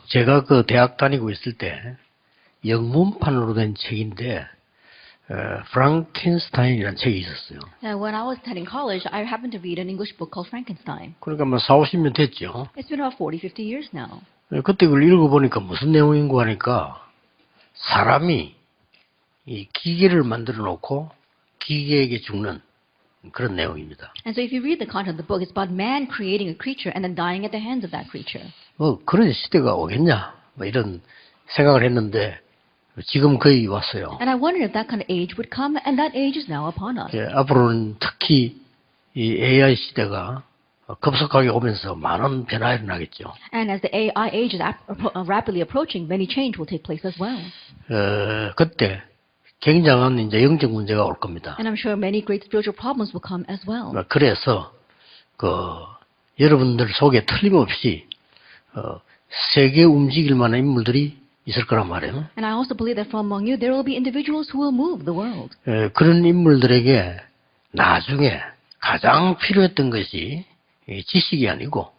제가 그 대학 다니고 있을 때 영문판으로 된 책인데 프랑켄스타인이라는 책이 있었어요. When I was attending college, I happened to read an English book called Frankenstein. 그러니까 뭐 40~50년 됐죠. It's been about 40, 50 years now. 그때 그걸 읽어보니까 무슨 내용인고 하니까 사람이 이 기계를 만들어 놓고 기계에게 죽는 그런 내용입니다. And so if you read the content of the book, it's about man creating a creature and then dying at the hands of that creature. 그런 시대가 오겠냐 뭐 이런 생각을 했는데 지금 거의 왔어요. And I wondered if that kind of age would come, and that age is now upon us. 앞으로는 특히 이 AI 시대가 급속하게 오면서 많은 변화가 일어나겠죠. And as the AI age is rapidly approaching, many change will take place as well. 그때 굉장한 이제 영적 문제가 올 겁니다. And I'm sure many great spiritual problems will come as well. 그래서 여러분들 속에 틀림없이 세계 움직일 만한 인물들이 있을 거란 말이에요. And I also believe that from among you there will be individuals who will move the world. 그런 인물들에게 나중에 가장 필요했던 것이 지식이 아니고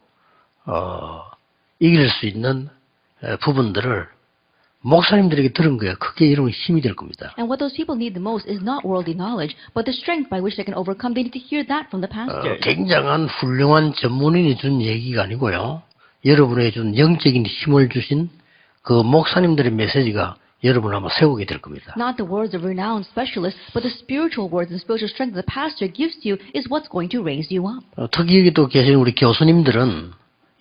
이길 수 있는 부분들을 목사님들에게 들은 거야. 그게 이런 힘이 될 겁니다. And what those people need the most is not worldly knowledge, but the strength by which they can overcome. They need to hear that from the pastors. 굉장한 훌륭한 전문인이 준 얘기가 아니고요. 여러분에게 준 영적인 힘을 주신 그 목사님들의 메시지가 여러분 아마 세우게 될 겁니다. Not the words of renowned specialists, but the spiritual words and spiritual strength that the pastor gives to you is what's going to raise you up. 특히 여기 또 계신 우리 교수님들은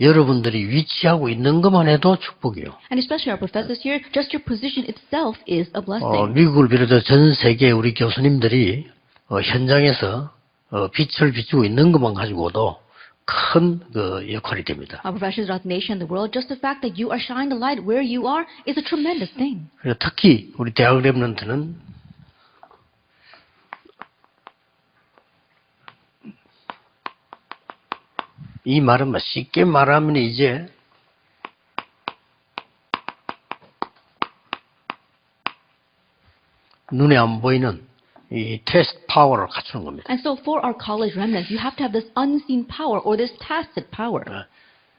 여러분들이 위치하고 있는 것만 해도 축복이에요. And especially our professors here, just your position itself is a blessing. 미국을 비롯해 전 세계 우리 교수님들이 현장에서 빛을 비추고 있는 것만 가지고도 큰 역할이 됩니다. Our professors throughout the nation and the world, just the fact that you are shining the light where you are is a tremendous thing. 특히 우리 대학 랩런트는 이 말은 쉽게 말하면 이제 눈에 안 보이는 이 테스트 파워를 갖추는 겁니다. And so for our college remnants, you have to have this unseen power or this tacit power.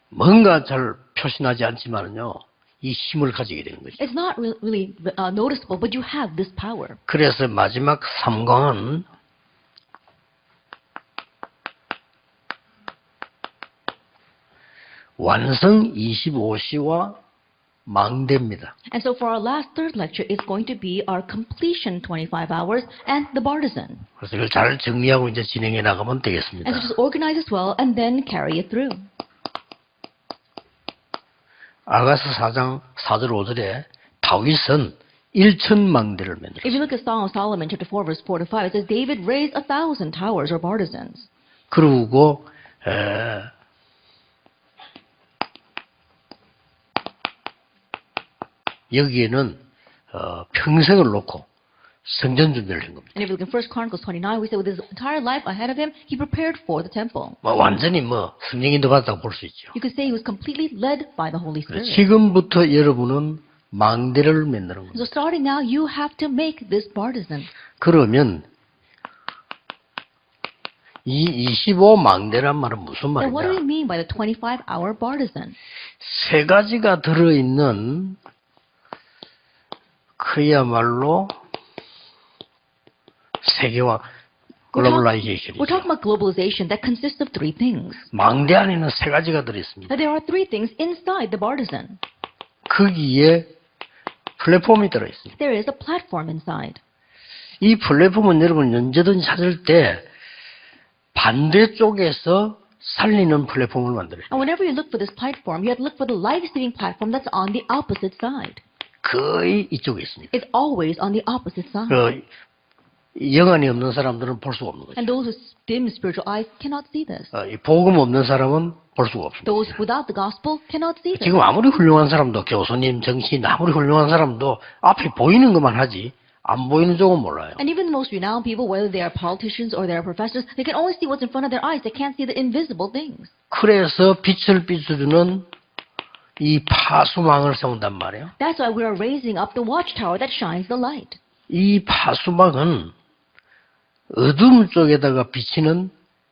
뭔가 잘 표시나지 않지만은요, 이 힘을 가지게 되는 거죠. It's not really noticeable, but you have this power. 그래서 마지막 3강은 완성 25시와 망대입니다. And so for our last third lecture, it's going to be our completion 25 hours and the bartizan. 그래서 이걸 잘 정리하고 이제 진행해 나가면 되겠습니다. And so just organize as well and then carry it through. 아가서 4장 4절 5절에 다윗은 1,000망대를 만들었어요. If you look at Song of Solomon, chapter 4, verse 4 to 5, it says David raised 1,000 towers or bartizans. 그리고 여기에는 평생을 놓고 성전 준비를 한 겁니다. And if you look in 1 Chronicles 29, we say with his entire life ahead of him, he prepared for the temple. 완전히 성령인도 받았다고 볼 수 있죠. You could say he was completely led by the Holy Spirit. 지금부터 여러분은 망대를 만드는 겁니다. So starting now, you have to make this bartizan. 그러면 이 25망대란 말은 무슨 And what do we 말이냐? mean by the 25-hour bartizan? 세 가지가 들어있는 그야말로 세계화 글로벌라이제이션이죠. We're talking about globalization that consists of three things. 망대 안에는 세 가지가 들어있습니다. That there are three things inside the bartizan. 거기에 플랫폼이 들어있습니다. There is a platform inside. 이 플랫폼은 여러분 언제든지 찾을 때 반대쪽에서 살리는 플랫폼을 만들어요. And whenever you look for this platform, you have to look for the life-saving platform that's on the opposite side. 거의 이쪽에 있습니다. It's always on the opposite side. 영안이 없는 사람들은 볼 수가 없는 거죠. And those with dim spiritual eyes cannot see this. 복음 없는 사람은 볼 수가 없습니다. Those without the gospel cannot see this. 지금 아무리 훌륭한 사람도 교수님, 정치인 아무리 훌륭한 사람도 앞에 보이는 것만 하지 안 보이는 쪽은 몰라요. And even the most renowned people, whether they are politicians or they are professors, they can only see what's in front of their eyes. They can't see the invisible things. 그래서 빛을 비춰주는 이 파수망을 세운단 말이에요. That's why we are raising up the watchtower that shines the light. 이 파수망은 어둠 쪽에다가 비치는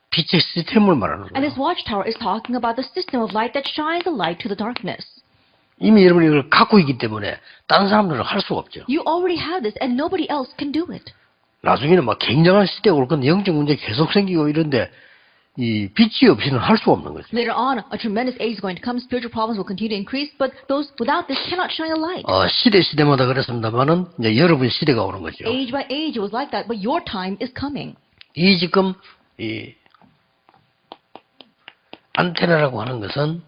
빛의 시스템을 말하는 And this 거예요. watchtower is talking about the system of light that shines the light to the darkness. 이미 여러분이 이걸 갖고 있기 때문에 다른 사람들은 할 수가 없죠. You already have this and nobody else can do it. 나중에는 막 굉장한 시대가 올 건데 영적 문제 계속 생기고 이런데 이 빛이 없이는 할 수가 없는 거죠. Later on, a tremendous age is going to come, spiritual problems will continue to increase, but those without this cannot shine a light. 시대마다 그랬습니다만은 이제 여러분 시대가 오는 거죠. Age by age it was like that, but your time is coming. 이 지금 이 안테나라고 하는 것은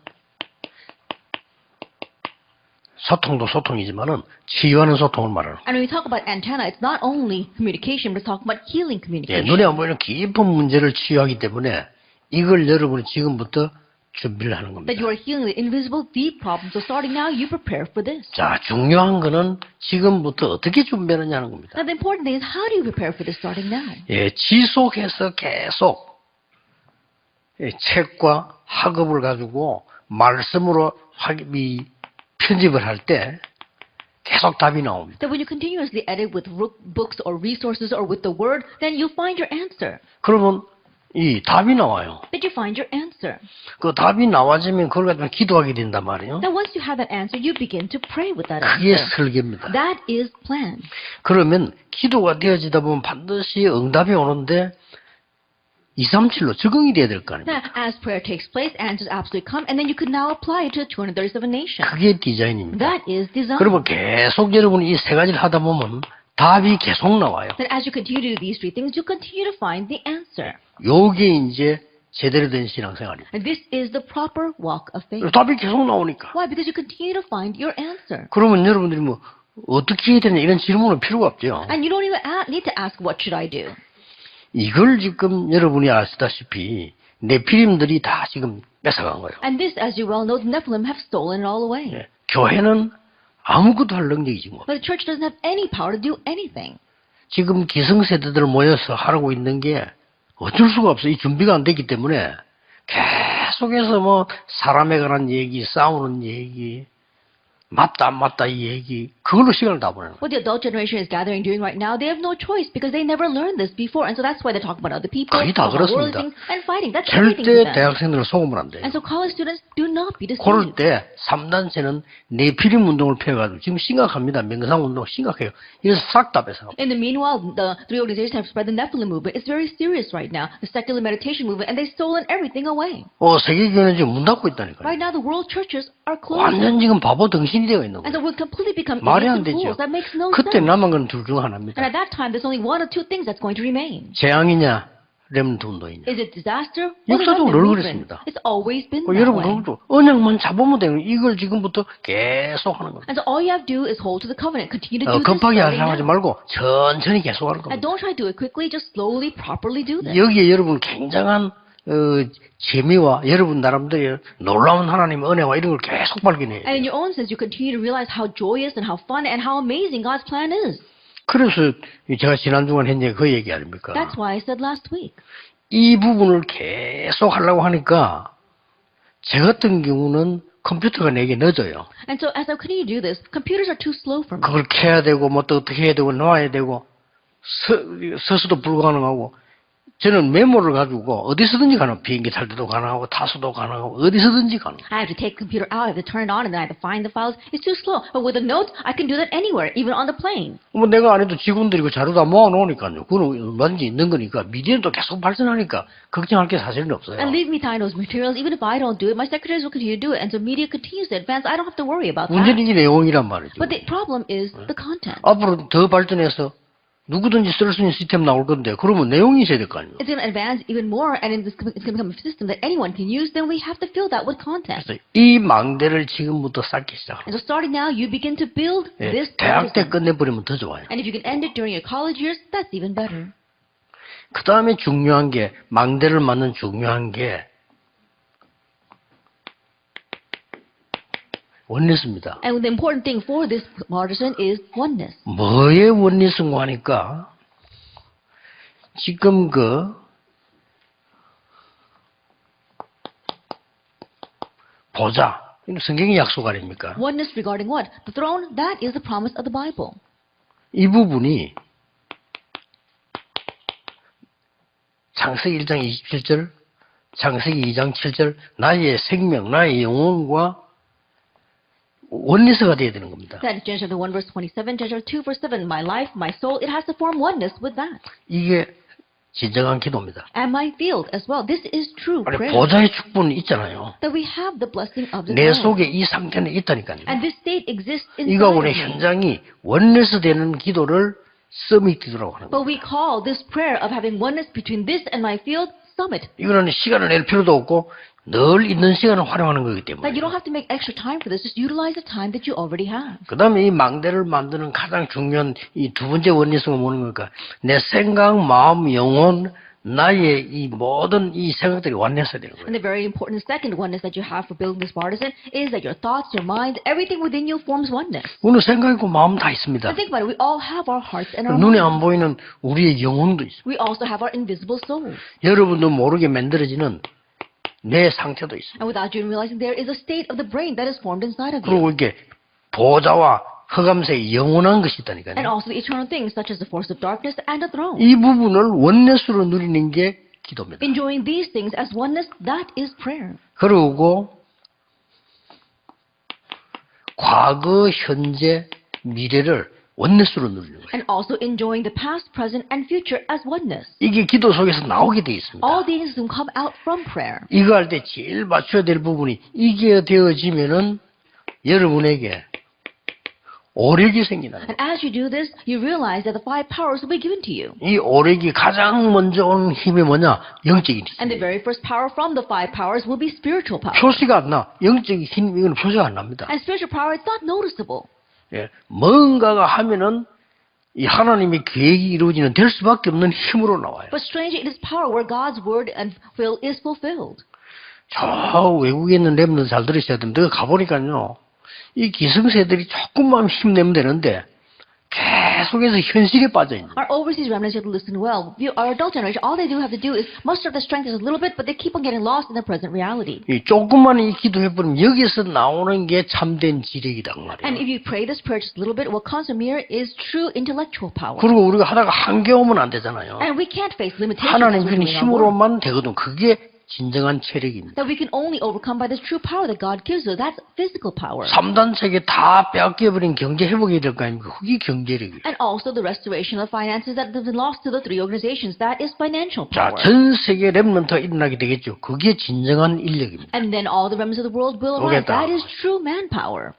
소통도 소통이지만은 치유하는 소통을 말하는. And when we talk about antenna, it's not only communication, but it's talking about healing communication. 눈에 안 보이는 깊은 문제를 치유하기 때문에 이걸 여러분이 지금부터 준비를 하는 겁니다. That you are healing the invisible, deep problems. So starting now, you prepare for this. 자, 중요한 거는 지금부터 어떻게 준비하느냐는 겁니다. Now the important thing is how do you prepare for this starting now? 지속해서 계속 책과 학업을 가지고 말씀으로 편집을 할 때 계속 답이 나옵니다. That when you continuously edit with books or resources or with the word, then you'll find your answer. 그러면 이 답이 나와요. That you find your answer. 그 답이 나와지면 그걸 가지고 기도하게 된단 말이에요. Now once you have that answer, you begin to pray with that 그게 answer. 설계입니다. That is plan. 그러면 기도가 되어지다 보면 반드시 응답이 오는데 237로 적응이 돼야 될 거 아닙니까? Now, as prayer takes place, answers absolutely come, and then you could now apply it to 237 nations. 그게 디자인입니다. That is design. 그러면 계속 여러분이 이 세 가지를 하다 보면 답이 계속 나와요. That as you continue to do these three things, you continue to find the answer. 요게 이제 제대로 된 신앙생활입니다. And this is the proper walk of faith. 답이 계속 나오니까. Why? Because you continue to find your answer. 그러면 여러분들이 뭐 어떻게 해야 되냐 이런 질문은 필요가 없죠. And you don't even need to ask, what should I do? 이걸 지금 여러분이 아시다시피 네피림들이 다 지금 뺏어간 거예요. And this, as you well know, the Nephilim have stolen it all away. 교회는 아무것도 할 능력이 지금 없어요. But the church doesn't have any power to do anything. 지금 기성세대들 모여서 하라고 있는 게 어쩔 수가 없어요. 이 준비가 안 됐기 때문에 계속해서 뭐 사람에 관한 얘기, 싸우는 얘기, 맞다 안 맞다 이 얘기 그걸로 시간을 다 보내는 거예요. What the adult generation is gathering doing right now, they have no choice because they never learned this before, and so that's why they talk about other people, 거의 다 about worldly 그렇습니다. things, and fighting. That's everything to 절대 them. 대학생들은 속으면 안 돼요. And so college students do not be 그럴 deceived. 때 3단체는 네피림 운동을 펴가지고 지금 심각합니다. 명상 운동 심각해요. 이래서 싹 다 뺏어갑니다. In the meanwhile, the three organizations have spread the Nephilim movement. It's very serious right now. The secular meditation movement, and they've stolen everything away. 세계교회는 지금 문 닫고 있다니까요. Right now, the world churches are closed. 완전 지금 바보 덩신이 되어 있는 And so 거예요. we've completely become 말이 안 idiots and 되죠. fools. That makes no 그때 sense. 남은 건 둘 중 And 하나입니다. at that time, there's only one or two things that's going to remain. 재앙이냐 렘넌트 운동이냐. Is it disaster? Or the 역사적으로 remnant 늘 movement? 그랬습니다. It's always been that 여러분 way. 그것도 언약만 잡으면 되는 거예요. 이걸 지금부터 계속 하는 겁니다. And so all you have to do is hold to the covenant. Continue to do this 급하게 starting 하지 now. 말고 천천히 계속 하는 And 겁니다. don't try to do it quickly. Just slowly, properly do this. 여기에 여러분 굉장한 재미와 여러분 나름대로 놀라운 하나님의 은혜와 이런 걸 계속 발견해요. And in your own sense, you continue to realize how joyous and how fun and how amazing God's plan is. 그래서 제가 지난주간 한 얘기 그 얘기 아닙니까? That's why I said last week. 이 부분을 계속 하려고 하니까 저 같은 경우는 컴퓨터가 내게 늦어요. And so as I continue to do this, computers are too slow for me. 그걸 켜야 되고 뭐 또 어떻게 해야 되고 놔야 되고 서서도 불가능하고 저는 메모를 가지고 어디서든지 가능. 비행기 탈 때도 가능하고 타서도 가능하고 어디서든지 가능. I have to take the computer out, I have to turn it on, and then I have to find the files. It's too slow. But with a note, I can do that anywhere, even on the plane. 뭐 내가 안 해도 직원들이 그 자료 다 모아놓으니까요. 그건 얼마든지 있는 거니까 미디어는 또 계속 발전하니까 걱정할 게 사실은 없어요. And leave me behind those materials. Even if I don't do it, my secretaries will continue to do it. And so media continues to advance. I don't have to worry about that. 문제는 이 내용이란 말이죠. But the problem is the content. 앞으로 더 발전해서 누구든지 쓸 수 있는 시스템 나올 건데 그러면 내용이 있어야 될 거 아니에요. It's going to advance even more, and it's going to become a system that anyone can use. Then we have to fill that with content. 그래서 이 망대를 지금부터 쌓기 시작합니다. And so starting now, you begin to build this 대학 때 system. 끝내버리면 더 좋아요. And if you can end it during your college years, that's even better. 그 다음에 중요한 게 망대를 맞는 중요한 게 원리스입니다. And the important thing for this partisan is oneness. 뭐의 원리스인가 하니까 지금 보자. 이거 성경의 약속 아닙니까? Oneness regarding what? The throne, that is the promise of the Bible. 이 부분이 창세기 1장 27절, 창세기 2장 7절 나의 생명, 나의 영혼과 원리스가 돼야 되는 겁니다. Then Genesis chapter 1 verse 27, Genesis 2 verse 7, my life, my soul, it has to form oneness with that. 이게 진정한 기도입니다. And my field as well. This is true 아니, prayer. 보좌의 축복은 있잖아요. That we have the blessing of the 내 Lord. 속에 이 상태는 있다니까요. And this state exists inside 이거 of 우리 me. 현장이 원리스 되는 기도를 서밋 기도라고 하는 거예요. But we call this prayer of having oneness between this and my field summit. 이거는 시간을 낼 필요도 없고 늘 있는 시간을 활용하는 거기 때문에. That you don't have to make extra time for this. Just utilize the time that you already have. 그 다음에 이 망대를 만드는 가장 중요한 이 두 번째 원리스가 뭐는 걸까? 내 생각, 마음, 영혼, 나의 이 모든 이 생각들이 완내서 되는 거예요. And the very important second oneness that you have for building this partisan is that your thoughts, your minds, everything within you forms oneness. 우리는 생각이고 마음 다 있습니다. And think about it. We all have our hearts and our 눈에 minds. 안 보이는 우리의 영혼도 있습니다. We also have our invisible souls. 여러분도 모르게 만들어지는 내 상태도 있습니다. And without you realizing, there is a state of the brain that is formed inside of you. 그리고 이게 보좌와 허감새의 영원한 것이 있다니까요. And also the eternal things such as the force of darkness and the throne. 이 부분을 원내스로 누리는 게 기도입니다. Enjoying these things as oneness, that is prayer. 그리고 과거, 현재, 미래를 원내스로 누리는 거예요. And also enjoying the past, present, and future as oneness. 이게 기도 속에서 나오게 돼 있습니다. All these things come out from prayer. 이거 할 때 제일 맞춰야 될 부분이 이게 되어지면은 여러분에게 오력이 생기는 거예요. And as you do this, you realize that the five powers will be given to you. 이 오력이 가장 먼저 오는 힘이 뭐냐? 영적인 And 힘. the very first power from the five powers will be spiritual power. 표시가 안 나. 영적인 힘 이건 표시가 안 납니다. And spiritual power, it's not noticeable. 예, 뭔가가 하면은 이 하나님의 계획이 이루어지는 될 수밖에 없는 힘으로 나와요. But strangely, it is power where God's word and will is fulfilled. 저 외국에 있는 렘넌트 잘 들으셔야 됩니다. 가보니까요. 이 기성세들이 조금만 힘내면 되는데 계속해서 현실에 빠져 있는. Our overseas remnants, you have to listen well. Our adult generation, all they do have to do is muster up the strength just a little bit, but they keep on getting lost in the present reality. 이 조금만 이 기도해버리면 여기서 나오는 게 참된 지력이다 그 And 말이에요. if you pray this prayer just a little bit, what comes from here is true intellectual power. 그리고 우리가 하다가 한계 오면 안 되잖아요. And we can't face limitations as 하나님 we're 주는 doing our work. 힘으로만 되거든. 그게 진정한 체력입니다. That we can only overcome by the true power that God gives us. That's physical power. 3단 세계 다 빼앗겨버린 경제 회복이 될 거 아닙니까? 그게 경제력이에요. And also the restoration of finances that have been lost to the three organizations. That is financial 자, power. 전 세계 랩런트가 일어나게 되겠죠. 그게 진정한 인력입니다. And then all the remnants of the world will arise. 오겠다. That is true manpower.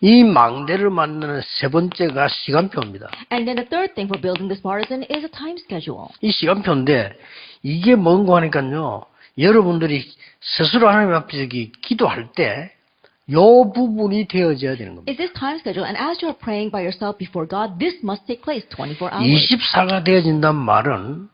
이 망대를 만드는 세 번째가 시간표입니다. And then the third thing for building this partisan is a time schedule. 이 시간표인데 이게 뭔가 하니까요. 여러분들이 스스로 하나님 앞에 저기 기도할 때 요 부분이 되어져야 되는 겁니다. It's this time schedule, and as you are praying by yourself before God, this must take place 24 hours. 24가 되어진다는 말은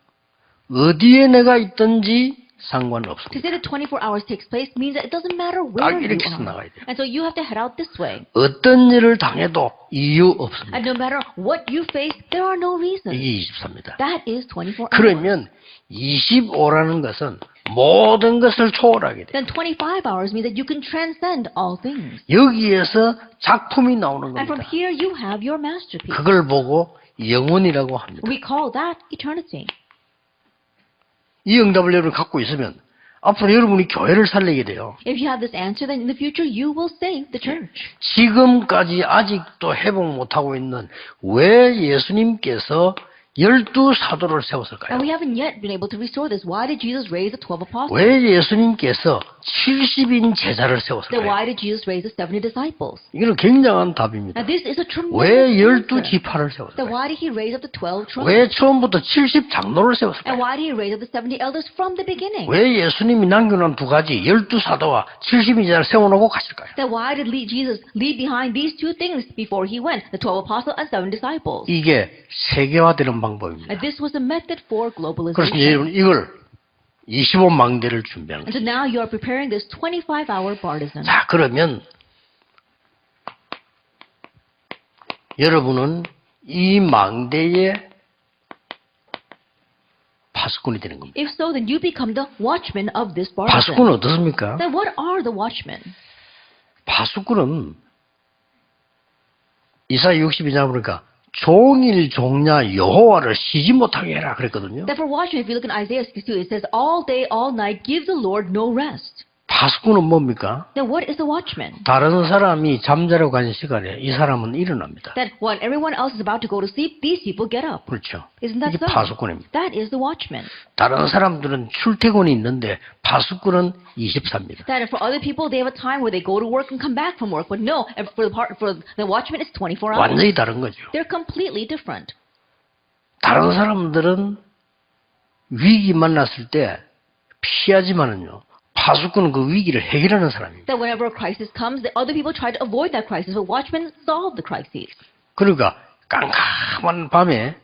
어디에 내가 있든지 상관없습니다. To say that 24 hours takes place means that it doesn't matter 딱 where you 이렇게 해서 are. 나가야 돼요. And so you have to head out this way. 어떤 일을 당해도 이유 없습니다. And no matter what you face, there are no reasons. 이게 24입니다. That is 24 hours. 그러면 25라는 것은 모든 것을 초월하게 돼요. Then 25 hours means that you can transcend all things. 여기에서 작품이 나오는 And from 겁니다. here you have your masterpiece. 그걸 보고 영혼이라고 합니다. We call that eternity. 이 응답을 여러분 갖고 있으면 앞으로 여러분이 교회를 살리게 돼요. If you have this answer, then in the future you will save the church. 지금까지 아직도 회복 못하고 있는 왜 예수님께서 12사도를 세웠을까요? And we haven't yet been able to restore this. Why did Jesus raise the 12 apostles? 왜 예수님께서 70인 제자를 Then 세웠을까요? why did Jesus raise the 70 disciples? 이거는 굉장한 답입니다. Now this is a tremendous 왜 answer. 12지파를 Then 세웠을까요? why did he raise up the 12 tribes? 왜 처음부터 70장로를 And 세웠을까요? why did he raise up the 70 elders from the beginning? 왜 예수님이 남겨놓은 두 가지 12사도와 70인 제자를 세워놓고 가실까요? Then why did Jesus leave behind these two things before he went, the 12 apostles and 7 disciples? 이게 세계화되는 방법입니다. And this was a method for 그래서 globalization. 여러분 이걸 25망대를 준비한 And 거예요. so now you are preparing this 25-hour partisan. 자, 그러면 여러분은 이 망대의 파수꾼이 되는 겁니다. If so, then you become the watchman of this partisan. 파수꾼은 어떻습니까? Then what are the watchmen? 파수꾼은 이사야 62장 보니까 종일 종야 여호와를 쉬지 못하게 해라 그랬거든요. That for watchmen, if you look in Isaiah 62, it says, all day, all night, give the Lord no rest. 파수꾼은 뭡니까? Then what is the watchman? 다른 사람이 잠자러 가는 시간에 이 사람은 일어납니다. That when everyone else is about to go to sleep, these people get up. 그렇죠. Isn't that 이게 so? 파수꾼입니다. That is the watchman. 다른 사람들은 출퇴근이 있는데 파수꾼은 24입니다. That for other people, they have a time where they go to work and come back from work. But no, and for the watchman, it's 24 hours. 완전히 다른 거죠. They're completely different. 다른 사람들은 위기 만났을 때 피하지만은요. 파수꾼은 그 위기를 해결하는 사람입니다. That whenever a crisis comes, the other people try to avoid that crisis, but watchmen solve the crises. 그러니까 깜깜한 밤에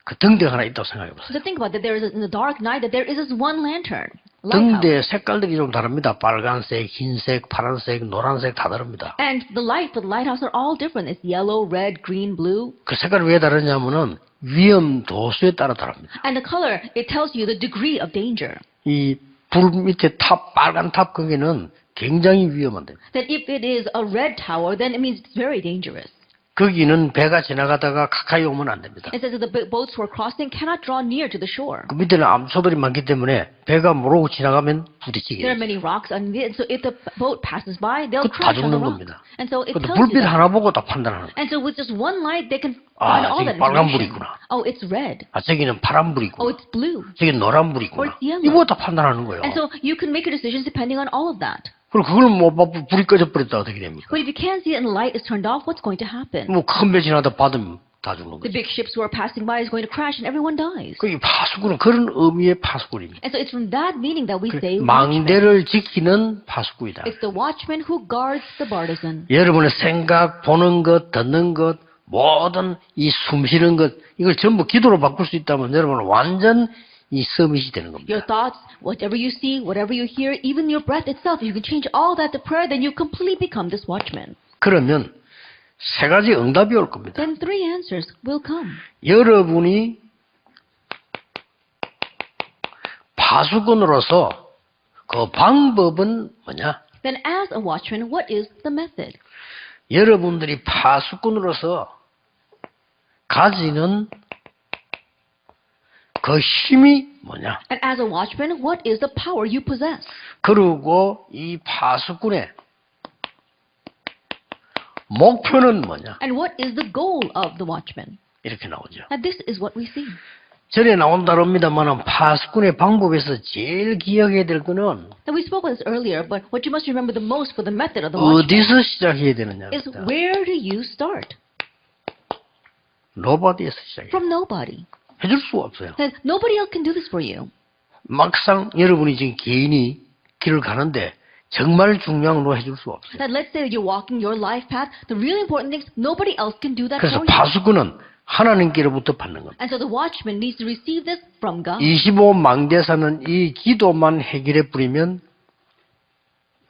그 등대 하나 있다고 생각해 보세요. So think about that. There is in the dark night that there is this one lantern. 등대 색깔들이 좀 다릅니다. 빨간색, 흰색, 파란색, 노란색 다 다릅니다. And the light for the lighthouse are all different. It's yellow, red, green, blue. 그 색깔이 왜 다르냐면은 위험 도수에 따라 다릅니다. And the color, it tells you the degree of danger. 이 불 밑에 탑, 빨간 탑 거기는 굉장히 위험한데. That if it is a red tower, then it means it's very dangerous. 거기는 배가 지나가다가 가까이 오면 안 됩니다. It says that the boats who are crossing cannot draw near to the shore. 그 밑에는 암초들이 많기 때문에 배가 모르고 지나가면 부딪히게 There are 돼요. many rocks underneath, and so if the boat passes by, they'll 다 crash on the 죽는 rock. 겁니다. And so it 근데 tells 불빛 you that. 하나 보고 다 판단하는 거예요. And so with just one light, they can 아, find all 저기 that 빨간 information. 불이구나. Oh, it's red. 아, 저기는 파란 불이고, Oh, it's blue. 저기 노란 Or 불이구나. it's yellow. 이거 다 판단하는 거예요. And so you can make your decisions depending on all of that. 그럼 그걸 뭐 불이 꺼져버렸다 어떻게 됩니까? But if you can't see it and the light is turned off, what's going to happen? 뭐 큰 배 지나다 받으면 다 죽는 The 거죠. big ships who are passing by is going to crash and everyone dies. 그게 파수꾼은 그런 의미의 파수꾼입니다. And so it's from that meaning that we say watchman. 망대를 지키는 파수꾼이다. It's the watchman who guards the partisan. 여러분의 생각, 보는 것, 듣는 것, 모든 이 숨쉬는 것, 이걸 전부 기도로 바꿀 수 있다면 여러분은 완전 이 서밋이 되는 겁니다. Your thoughts, whatever you see, whatever you hear, even your breath itself, if you can change all that to prayer, then you completely become this watchman. 그러면 세 가지 응답이 올 겁니다. Then three answers will come. 여러분이 파수꾼으로서 그 방법은 뭐냐? Then as a watchman, what is the method? 여러분들이 파수꾼으로서 가지는 그 힘이 뭐냐? And as a watchman, what is the power you possess? 그리고 이 파수꾼의 목표는 뭐냐? And what is the goal of the watchman? 이렇게 나오죠. And this is what we see. 전에 나온다릅니다만 파수꾼의 방법에서 제일 기억해야 될 거는 And we spoke about this earlier, but what you must remember the most for the method of the watchman 어디서 시작해야 되느냐? is where do you start? 노바디에서 시작해요. From nobody. 해줄 수가 없어요. That nobody else can do this for you. 막상 여러분이 지금 개인이 길을 가는데 정말 중요한 건 해줄 수가 없어요. That let's say you're walking your life path, the really important things, nobody else can do that 그래서 for you. 파수꾼은 하나님께로부터 받는 겁니다. And so the watchman needs to receive this from God. 25망대사는 이 기도만 해결해 뿌리면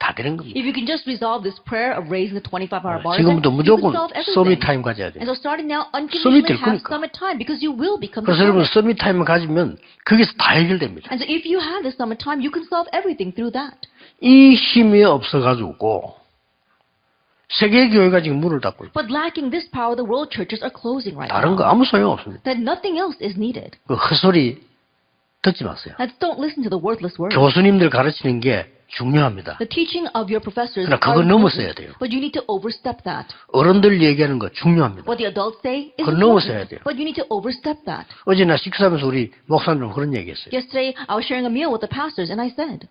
다 되는 겁니다. If you can just resolve this prayer of raising the 25-hour bar, 지금부터 you can 무조건 solve 서밋 everything. 타임 가져야 돼요. And so starting now, 서밋 unconditionally 될 have 거니까. summit time because you will become the 그래서 여러분 summit. 서밋 타임을 가지면 거기서 다 해결됩니다. And so if you have the summit time, you can solve everything through that. 이 힘이 없어가지고 세계 교회가 지금 문을 닫고 있고 But lacking this power, the world churches are closing right 다른 거 now. 아무 소용 없습니다. That nothing else is needed. 그 헛소리 듣지 마세요. Let's don't listen to the worthless words. 교수님들 가르치는 게 중요합니다. The teaching of your professors 그러나 are 그거 넘어서야 important, 돼요. but you need to overstep that. 어른들 얘기하는 거 중요합니다. What the adults say is 그건 넘어서야 important, 돼요. but you need to overstep that. 어제 나 식사하면서 우리 목사님들 그런 얘기했어요. Yesterday, I was sharing a meal with the pastors, and I said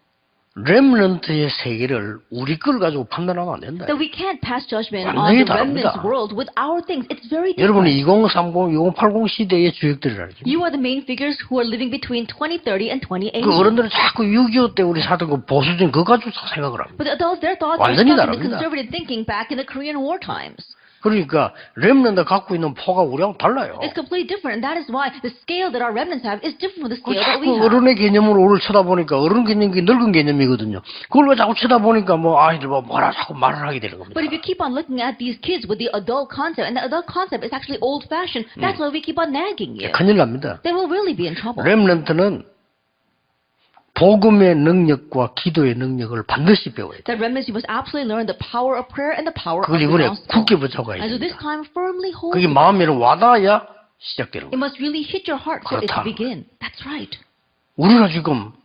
렘넌트의 세계를 우리 걸 가지고 판단하면 안 된다. that we can't pass judgment on 완전히 the remnants 다릅니다. world with our things. It's very 여러분이 different. 2030, 2080 시대의 주역들이라는 게. You are the main figures who are living between 2030 and 2080. 그 어른들은 자꾸 6.25 때 우리 살던 그 보수적인 그거 가지고 생각을 합니다. But the adults, their thoughts are 완전히 stuck in the 다릅니다. conservative thinking back in the Korean War times. 그러니까 렘넌트 갖고 있는 포가 우리하고 달라요. It's completely different, and that is why the scale that our remnants have is different from the 그 scale that we 자꾸 have. 어른의 개념으로 우리를 쳐다보니까 어른 개념이 늙은 개념이거든요. 그걸 왜 자꾸 쳐다보니까 뭐 아이들 뭐라 자꾸 말을 하게 되는 겁니다. But if you keep on looking at these kids with the adult concept, and the adult concept is actually old-fashioned, that's why we keep on nagging you. 큰일 납니다. They will really be in trouble. 렘넌트는 복음의 능력과 기도의 능력을 반드시 배워야 돼요. That remnants, you must absolutely learn the power of prayer and the power of 그걸 the 이번에 gospel. 굳게 붙잡아야 And so this 됩니다. time, firmly hold 그게 it. 마음에 와닿아야 시작되는 It 거예요. must really hit your heart for it to 그렇다. begin. That's right. 우리가 지금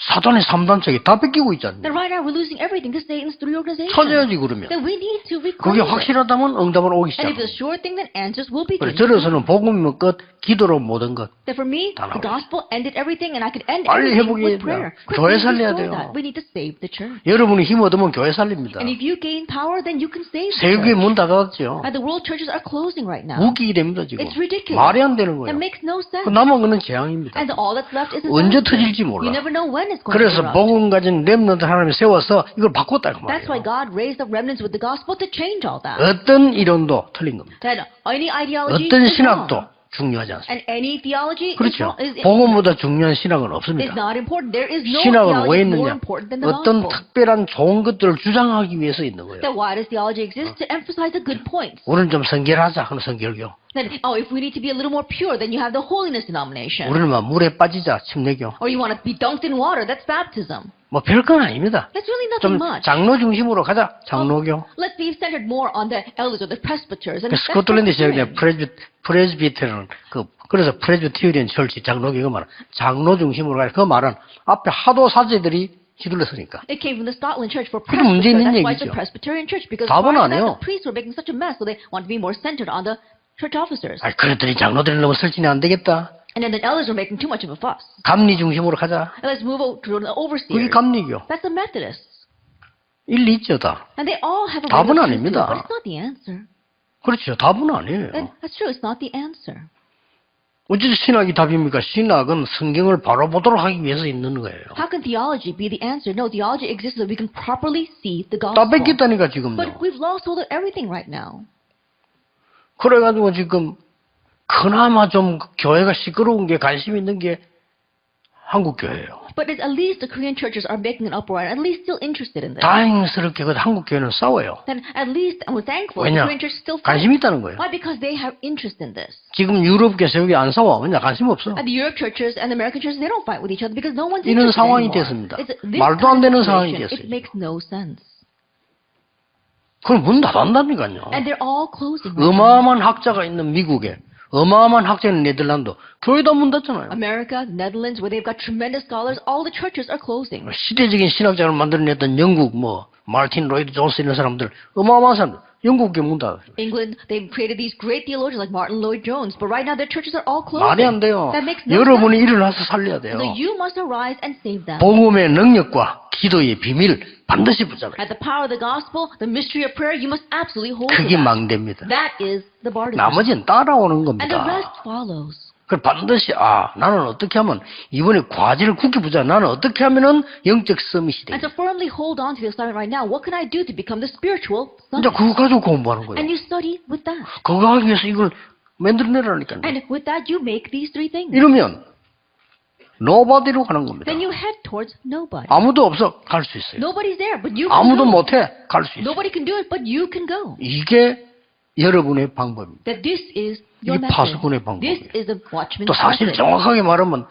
사단의 3단체가 다 뺏기고 있지 않냐. Then right now we're losing everything to Satan's three organizations. 찾아야지 그러면. Then we need to 그게 reclaim it. 확실하다면 응답은 오기 And if 시작합니다. it's a sure thing, then answers will 그래, begin. 저로서는 복음이면 끝, 기도로 모든 것. That for me, 다 the 나와요. gospel ended everything, and I could end 빨리 everything 회복해야 with 돼요. prayer. 교회 Quickly 살려야 restore 돼요. that. We need to save the church. 여러분이 힘 얻으면 교회 살립니다. And if you gain power, then you can save the 세계 church. 문 닫았죠. And the world churches are closing right now. 웃기게 됩니다, 지금. It's ridiculous. 말이 안 되는 That 거예요. makes no sense. 그 남은 거는 재앙입니다. And all that's left is 언제 disaster. 터질지 몰라. You never know when it's going to 그래서 erupt. 복음 가진 렘넌트 하나님이 세워서 이걸 바꿨다 그 That's why 말이에요. God raised up remnants with the gospel to change all that. 어떤 이론도 틀린 겁니다. That any ideology 어떤 is 신학도 wrong. 중요하지 않습니다. And any theology 그렇죠. is 복음보다 중요한 신학은 is 없습니다. not important. There is no 신학은 왜 theology more 있느냐? important than the 어떤 gospel. 특별한 좋은 것들을 주장하기 위해서 있는 거예요. That why does theology exist? To emphasize the good points. 우리는 좀 성결하자 하는 성결교. Then, if we need to be a little more pure, then you have the holiness denomination. 우리는 막 물에 빠지자 침례교. Or you want to be dunked in water, that's baptism. 뭐 별건 아닙니다. That's really 좀 nothing much. 장로 중심으로 가자. 장로교. Let's be centered more on the elders or the presbyters. And 그 스코틀랜드 지역에 프레스비테는 그래서 프레스비테리언 철치 장로교가 말은 장로 중심으로 가자. 그 말은 앞에 하도 사제들이 휘둘렀으니까. It came from the Scotland Church for 그게 문제 presbyters. 있는 That's why it's 얘기죠. a Presbyterian church. Because 답은 prior to that, 아니에요. the priests were making such a mess, so they want to be more centered on the church officers. 아, 그랬더니 장로들이 너무 설치면 안 되겠다. And then the elders were making too much of a fuss. 감리 중심으로 가자. And let's move over to the 그게 overseers. 감리교. That's the Methodists. 일리 있죠, 다. And they all have a way 답은 of 아닙니다. but it's not the answer. 그렇죠. 답은 아니에요. And that's true, it's not the answer. 어찌 신학이 답입니까? 신학은 성경을 바로 보도록 하기 위해서 있는 거예요. How can theology be the answer? No, theology exists so we can properly see the 다 gospel. 뺏겼다니까, 지금요. But we've lost hold of everything right now. 그래가지고 지금 그나마 좀 교회가 시끄러운 게 관심 있는 게 한국 교회예요. But at least the Korean churches are making an uproar, at least still interested in this. 다행스럽게 그 한국 교회는 싸워요. Then at least, and we're thankful, the 왜냐? Korean church still fights. 관심 있다는 거예요. Why? Because they have interest in this. 지금 유럽 개혁이 안 싸워. 왜냐? 관심 없어. And the Europe churches and the American churches, they don't fight with each other because no one's 이런 interested 상황이 anymore. 됐습니다. It's this 말도 안 kind of 되는 상황이 situation. 됐어요. It makes no sense. 그럼 문 닫았다니까요. And they're all closing. Right now. 어마어마한 학자가 있는 미국에, 어마어마한 학자가 있는 네덜란드, 교회 다 문 닫잖아요. America, Netherlands, where they've got tremendous scholars, all the churches are closing. 시대적인 신학자를 만들어냈던 영국, 마르틴 로이드 존스 이런 사람들, 어마어마한 사람들, 영국 교회 문 닫았어요. England, they've created these great theologians like Martin Lloyd-Jones, but right now their churches are all closing. 말이 안 돼요. That makes no 여러분이 sense. 일어나서 살려야 돼요. So you must arise and save them. 복음의 능력과 기도의 비밀 반드시 붙잡아요. At the power of the gospel, the mystery of prayer, you must absolutely hold to 그게 that. 망대입니다. That is the bar to 나머지는 따라오는 And the 겁니다. rest follows. 그 반드시 나는 어떻게 하면 이번에 과제를 굳게 보자. 나는 어떻게 하면은 영적 서밋이 And 돼. to firmly hold on to the assignment right now, what can I do to become the spiritual 이제 summit? 그거 가지고 공부하는 거예요. And you study with that. 그거 하기 위해서 이걸 만들어내라니까요. And with that, you make these three things. 이러면 nobody로 가는 겁니다. Then you head towards nobody. 아무도 없어 갈 수 있어요. Nobody's there, but you can 아무도 go. 못해 갈 수 있어요. Nobody can do it, but you can go. 이게 여러분의 방법입니다. That this is your 이게 method. 파수꾼의 This 방법이에요. is the watchman's 또 사실 method. 정확하게 말하면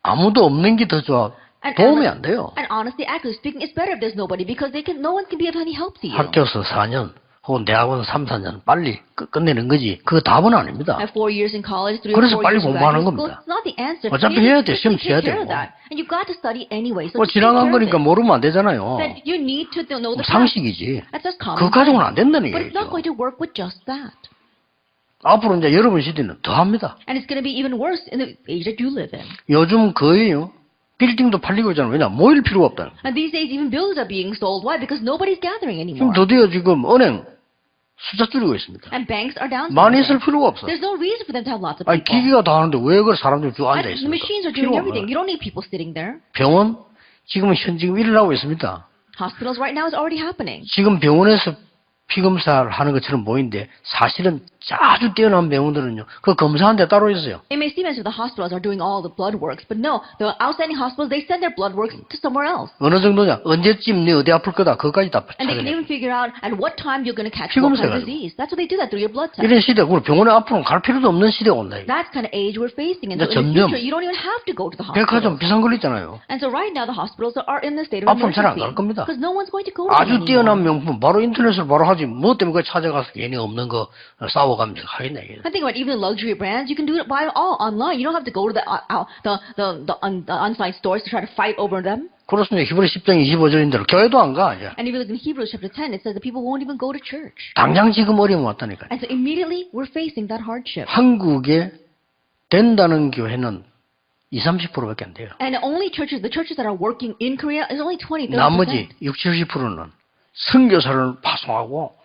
아무도 없는 게 더 좋아. 도움이 안 돼요. And honestly, actually speaking, it's better if there's nobody because no one can be of any help to you. 학교에서 4년 혹은 대학원 3, 4년 빨리 끝내는 거지. 그거 답은 아닙니다. Have 4 years in college, 3 or 그래서 4 빨리 years in 공부하는 graduate school. 겁니다. It's not the answer. 어차피 You 해야 need 돼. to 시험 take 쳐야 care 되고. of that. And you've got to study anyway. So 뭐 just take care 지나간 of 거니까 it. 모르면 안 되잖아요. That you need to know the past. 상식이지. That's just common 그거 가지고는 안 sense. 된다는 But it's not 얘기죠. going to work with just that. 앞으로 이제 여러분 시대는 더 합니다. And it's going to be even worse in the age that you live in. 요즘 거의요. 빌딩도 팔리고 있잖아요. 왜냐? 모일 필요가 없다는. And these days even buildings are being sold. Why? Because nobody's gathering 지금 anymore. 드디어 지금 은행 숫자 줄이고 있습니다. And banks are down. 많이 있을 필요가 없어. There's no reason for them to have lots of 아니, people. 기기가 다 하는데 왜 그 사람들이 쭉 앉아 And the 있습니까? machines are doing 필요가 everything. 없어요. You don't need people sitting there. 병원 지금 현지금 일어나고 있습니다. Hospitals right now is already happening. 지금 병원에서 피검사를 하는 것처럼 보이는데 사실은 아주 뛰어난 병원들은요. 그 검사하는 데 따로 있어요. It may seem as if the hospitals are doing all the blood works, but no, the outstanding hospitals, they send their blood works to somewhere else. 어느 정도냐? 언제쯤 네 어디 아플 거다. 그거까지 다 And they can 찾아내요. even figure out at what time you're going to catch what kind 피검사 of disease. That's what they do that through your blood test. 이런 시대, 우리 병원에 앞으로 갈 필요도 없는 시대가 온다. 이거. That's kind of age we're facing. And 이제 so in the 점점 future, you don't even have to go to the 백화점 hospital. 비상 걸리잖아요. And so right now, the hospitals are in the state of 앞으로 잘 안 emergency. 갈 겁니다. Because no one's going to go to 아주 them 뛰어난 anymore. 명품 바로 인터넷으로 바로 하죠. 하지. 뭐 때문에 그걸 찾아가서 괜히 없는 거 싸워가면서 하겠냐. 이게. I think about even the luxury brands, you can do it buy it all online. You don't have to go to the on-site stores to try to fight over them. 그렇습니다. 히브리 10장 25절인 대로 교회도 안 가. 이제. And if you look in Hebrews chapter 10, it says that people won't even go to church. 당장 지금 어려움 왔다니까요. And so immediately we're facing that hardship. 한국에 된다는 교회는 20-30%밖에 안 돼요. And the churches that are working in Korea is only 20-30%. 나머지 60-70%는 선교사를 파송하고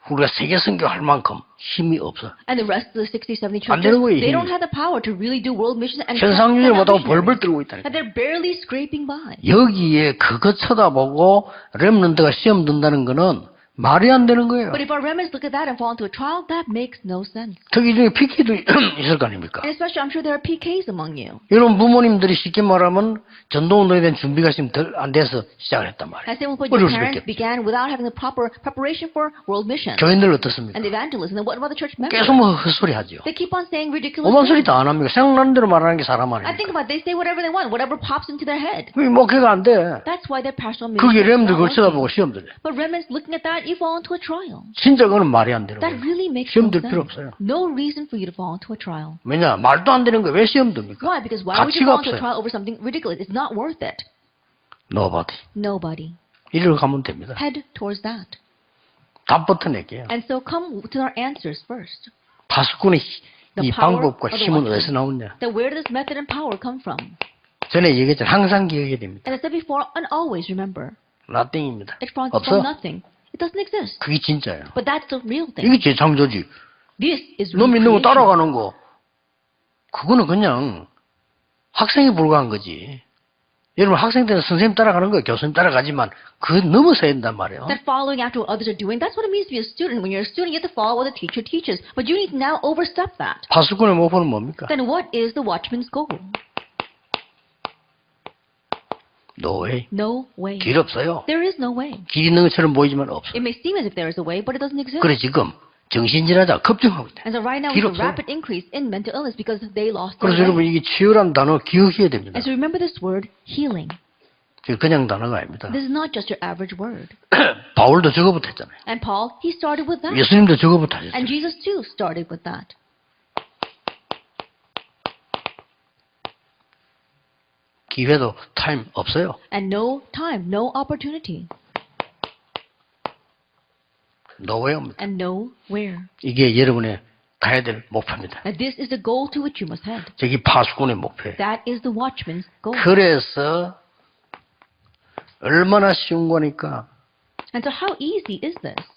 우리가 세계 선교할 만큼 힘이 없어. And the rest of the 60-70 안 되는 거예요, churches, they 힘이. don't have the power to really do world missions and 현상유지 못하고 벌벌 떨고 있다니까. and they're barely scraping by. 여기에 그거 쳐다보고 렘넌트가 시험 든다는 거는 말이 안 되는 거예요. But if our remnants look at that and fall into a trial, that makes no sense. 특히 중에 PK도 있을 거 아닙니까? And especially, I'm sure there are PKs among you. 여러분 부모님들이 쉽게 말하면 전도운동에 대한 준비가 지금 덜 안 돼서 시작을 했단 말이에요. As they will put your 어려울 수밖에 parents began without having the proper preparation for world missions 교인들 어떻습니까? and evangelism. And what about the church members? 계속 뭐 헛소리 하죠. They keep on saying ridiculous 오만 소리 things. 다 안 합니까? 생각나는 대로 말하는 게 사람 I think 아닙니까? about it, they say whatever they want, whatever pops into their head. 그게 목회가 안 돼. That's why their pastoral 그게 ministry is 렘들 not 그걸 working. 쳐다보고 시험 들래. But remnants looking at that, you fall into a trial. 진짜 그거는 말이 안 되는 That 거예요. really makes 시험 no 들 필요 sense. 없어요. No reason for you to fall into a trial. 왜냐? 말도 안 되는 거왜 시험 듭니까? Why? Because why would you 가치가 fall into a 없어요. trial over something ridiculous? It's not worth it. Nobody. Nobody. 이리로 가면 됩니다. Head towards that. 답부터 낼게요. And so come to our answers first. 파수꾼의 이 The power 방법과 of the 힘은 watchman. 어디서 나오냐? Then where does method and power come from? 전에 얘기했잖아요. 항상 기억해야 됩니다. And I said before, and always remember, nothing입니다. it's from 없어. nothing. It doesn't exist. 그게 진짜예요. But that's the real thing. 이게 재창조지. This is 너 믿는 거 recreation. 따라가는 거 그거는 그냥 학생이 불과한 거지. 여러분 학생 때는 선생님 따라가는 거예요. 교수님 따라가지만 그 넘어서야 된단 말이에요. That following after what others are doing, that's what it means to be a student. When you're a student, you have to follow what the teacher teaches. But you need to now overstep that. 파수꾼의 목표는 뭡니까? Then what is the watchman's goal? No way. No way. 길 없어요. There is no way. 길 있는 것처럼 보이지만 없어. It may seem as if there is a way, but it doesn't exist. 그래 지금 정신질환자 급증하고 있다. And so right now, 길 there's a 없어요. rapid increase in mental illness because they lost their 그래서 way. 여러분 이게 치유란 단어 기억해야 됩니다. And so remember this word, healing. 그냥 단어가 아닙니다. This is not just your average word. 바울도 저거부터 했잖아요. And Paul, he started with that. 예수님도 저거부터 하셨어요. And Jesus too started with that. 기회도 타임 없어요. And no time, no opportunity, 노웨어입니다. and nowhere. 이게 여러분의 가야 될 목표입니다. And this is the goal to which you must head. 저기 파수꾼의 목표예요. That is the watchman's goal. 그래서 얼마나 쉬운 거니까 And so how easy is this?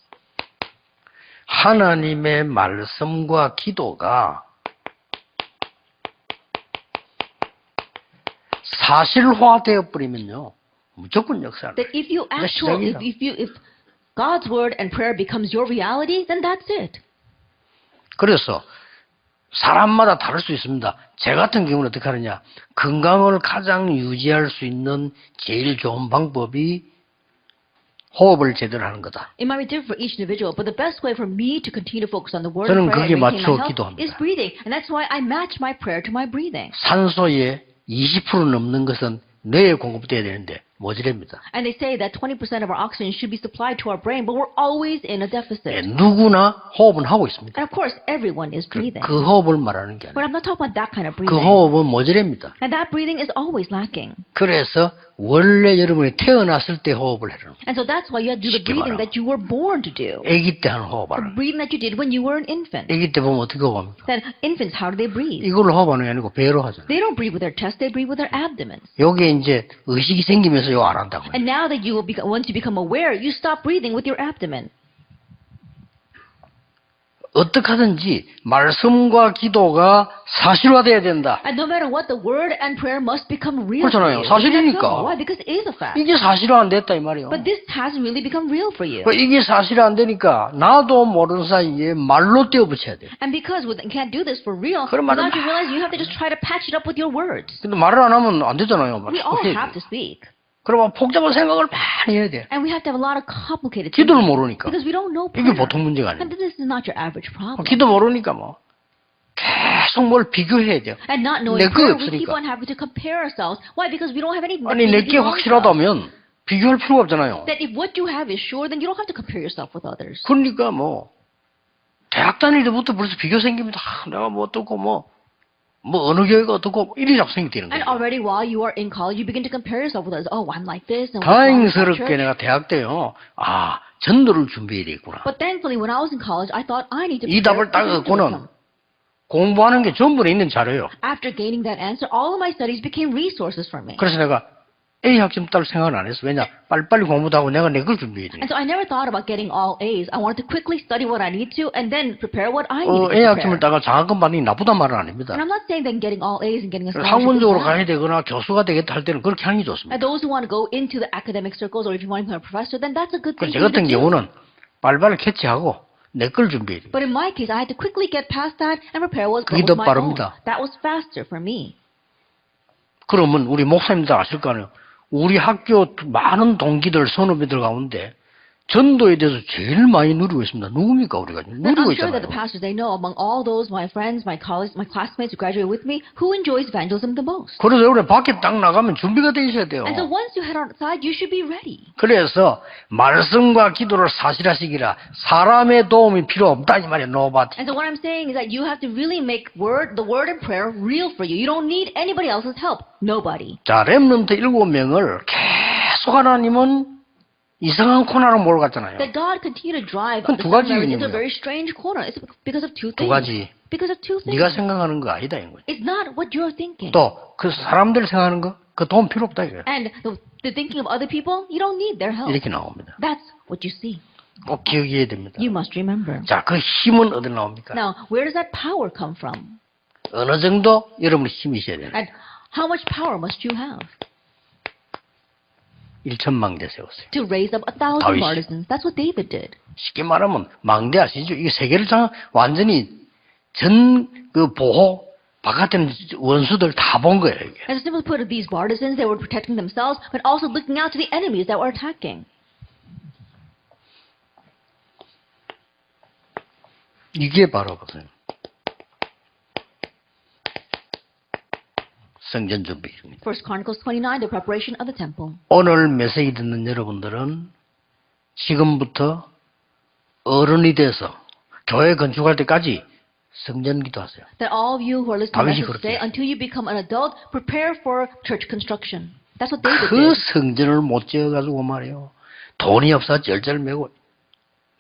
하나님의 말씀과 기도가 사실화되어 버리면요 무조건 역사를. That if you 시작이다. if God's word and prayer becomes your reality, then that's it. 그래서 사람마다 다를 수 있습니다. 제 같은 경우는 어떻게 하느냐. 건강을 가장 유지할 수 있는 제일 좋은 방법이 호흡을 제대로 하는 거다. It might be different for each individual, but the best way for me to continue to focus on the word 저는 and prayer 그게 and maintain 맞춰 my health 기도합니다. is breathing. And that's why I match my prayer to my breathing. 산소의 20% 넘는 것은 뇌에 공급돼야 되는데 모자랍니다. And they say that 20% of our oxygen should be supplied to our brain, but we're always in a 예, deficit. 누구나 호흡은 하고 있습니다. And of course, everyone is breathing. 그 호흡을 말하는 게 But 아니에요. I'm not talking about that kind of 그 breathing. 호흡은 모자랍니다. And that breathing is always lacking. 그래서 원래 여러분이 태어났을 때 호흡을 해라. And so that's why you have to do the 쉽게 breathing 말하면. that you were born to do. 아기 때 하는 호흡 The 알아. breathing that you did when you were an infant. 아기 때 보면 어떻게 호흡합니까? Then infants, how do they breathe? 이걸로 호흡하는 게 아니고 배로 하잖아요. They don't breathe with their chest, they breathe with their abdomens. 요게 이제 의식이 생기면서 요 안 한다고요. And now that you will once you become aware, you stop breathing with your abdomen. 어떻게 하든지 말씀과 기도가 사실화돼야 된다. And no matter what, the word and prayer must become real. 그렇잖아요. for you. 사실이니까. That's why? Because it is a fact. 이게 사실화 안 됐다 이 말이에요. But this hasn't really become real for you. 이게 사실이 안 되니까 나도 모르는 사이에 말로 떼어붙여야 돼. And because you can't do this for real, 그런 말은 without you realize you have to just try to patch it up with your words. 근데 말을 안 하면 안 되잖아요. We all have to speak. 그러면 복잡한 생각을 많이 해야 돼. And we have to have a lot of complicated 기도를 thinking. 모르니까. Because we don't know 이게 prayer. 보통 문제가 And 아니에요. this is not your average problem. 기도 모르니까 뭐 계속 뭘 비교해야 돼요. And not knowing 내 거 prayer, we keep 없으니까. on having to compare ourselves. Why? Because we don't have anything. 아니 내게 확실하다면 비교할 필요가 없잖아요. That if what you have is sure, then you don't have to compare yourself with others. 그러니까 뭐 대학 다닐 때부터 벌써 비교 생깁니다. 내가 뭐 어떻고 뭐 어느 교회가 어떻고 이리 자꾸 생기는 And 거예요. already while you are in college, you begin to compare yourself with others. Oh, I'm like this. And I'm like 다행스럽게 church. 내가 대학 때요. 전도를 준비해야 되겠구나. But thankfully, when I was in college, I thought I need to 이 답을 prepare 딱 for 얻고는 evangelism. 공부하는 게 전부에 있는 자료예요. After gaining that answer, all of my studies became resources for me. 그래서 내가 A 학점 딸 생각은 안 했어. 왜냐? 빨리빨리 공부도 하고 내가 내 걸 준비해야 되니까. And so I never thought about getting all A's. I wanted to quickly study what I need to and then prepare what I need to A prepare. 학점을 따가 장학금 받는 게 나쁘단 말은 아닙니다. And I'm not saying that getting all A's and getting a scholarship is 학문적으로 bad. 가야 되거나 교수가 되겠다 할 때는 그렇게 하는 게 좋습니다. And those who want to go into the academic circles or if you want to become a professor, then that's a good thing 제 for you 같은 to do. 경우는 빨리빨리 캐치하고 내 걸 준비해야 돼요. But in my case, I had to quickly get past that and prepare what 그게 was 더 my own. 빠릅니다. That was faster for me. 그러면 우리 목사님들 아실 거 아니에요. 우리 학교 많은 동기들, 선후배들 가운데 전도에 대해서 제일 많이 누리고 있습니다. 누굽니까 우리가? Then 누리고 I'm sure that 있잖아요. the pastors, they know among all those, my friends, my colleagues, my classmates who graduate with me, who enjoys evangelism the most. 그래서 우리 밖에 딱 나가면 준비가 돼 있어야 돼요. And so once you head outside, you should be ready. 그래서 말씀과 기도를 사실하시기라 사람의 도움이 필요 없다 이 말이에요. Nobody. And so what I'm saying is that you have to really make the word and prayer real for you. You don't need anybody else's help. Nobody. 자, 렘넌트 7명을 계속 하나님은 이상한 코너로 몰아갔잖아요. That God continued to drive 그건 the 두 가지 Samaritans into a 이유예요. very strange corner. It's because of two 두 things. 가지. Because of two things. 네가 생각하는 거 아니다 이거죠. It's not what you're thinking. 또 그 사람들 생각하는 거 그 도움 필요 없다 이거예요. And the thinking of other people, you don't need their help. 이렇게 나옵니다. That's what you see. 꼭 기억해야 됩니다. You must remember. 자, 그 힘은 어디서 나옵니까? Now, where does that power come from? 어느 정도 여러분이 힘이 있어야 돼요. And how much power must you have 1,000망대 세웠어요. to raise up 1,000 다윗이. partisans? That's what David did. 쉽게 말하면 망대 아시죠? 이게 세계를 완전히 그 보호 바깥에는 원수들 다 본 거예요. 이게. And so simply put, these partisans, they were protecting themselves, but also looking out to the enemies that were attacking. 이게 바로 보세요. 성전 준비입니다. First Chronicles 29, the preparation of the temple. 오늘 메시지 듣는 여러분들은 지금부터 어른이 돼서 교회 건축할 때까지 성전 기도하세요. That all of you who are listening to 다윗이 this 그렇게 today, until you become an adult, prepare for church construction. That's what David 그 did. 성전을 못 지어가지고 말이에요. 돈이 없어 쩔쩔매고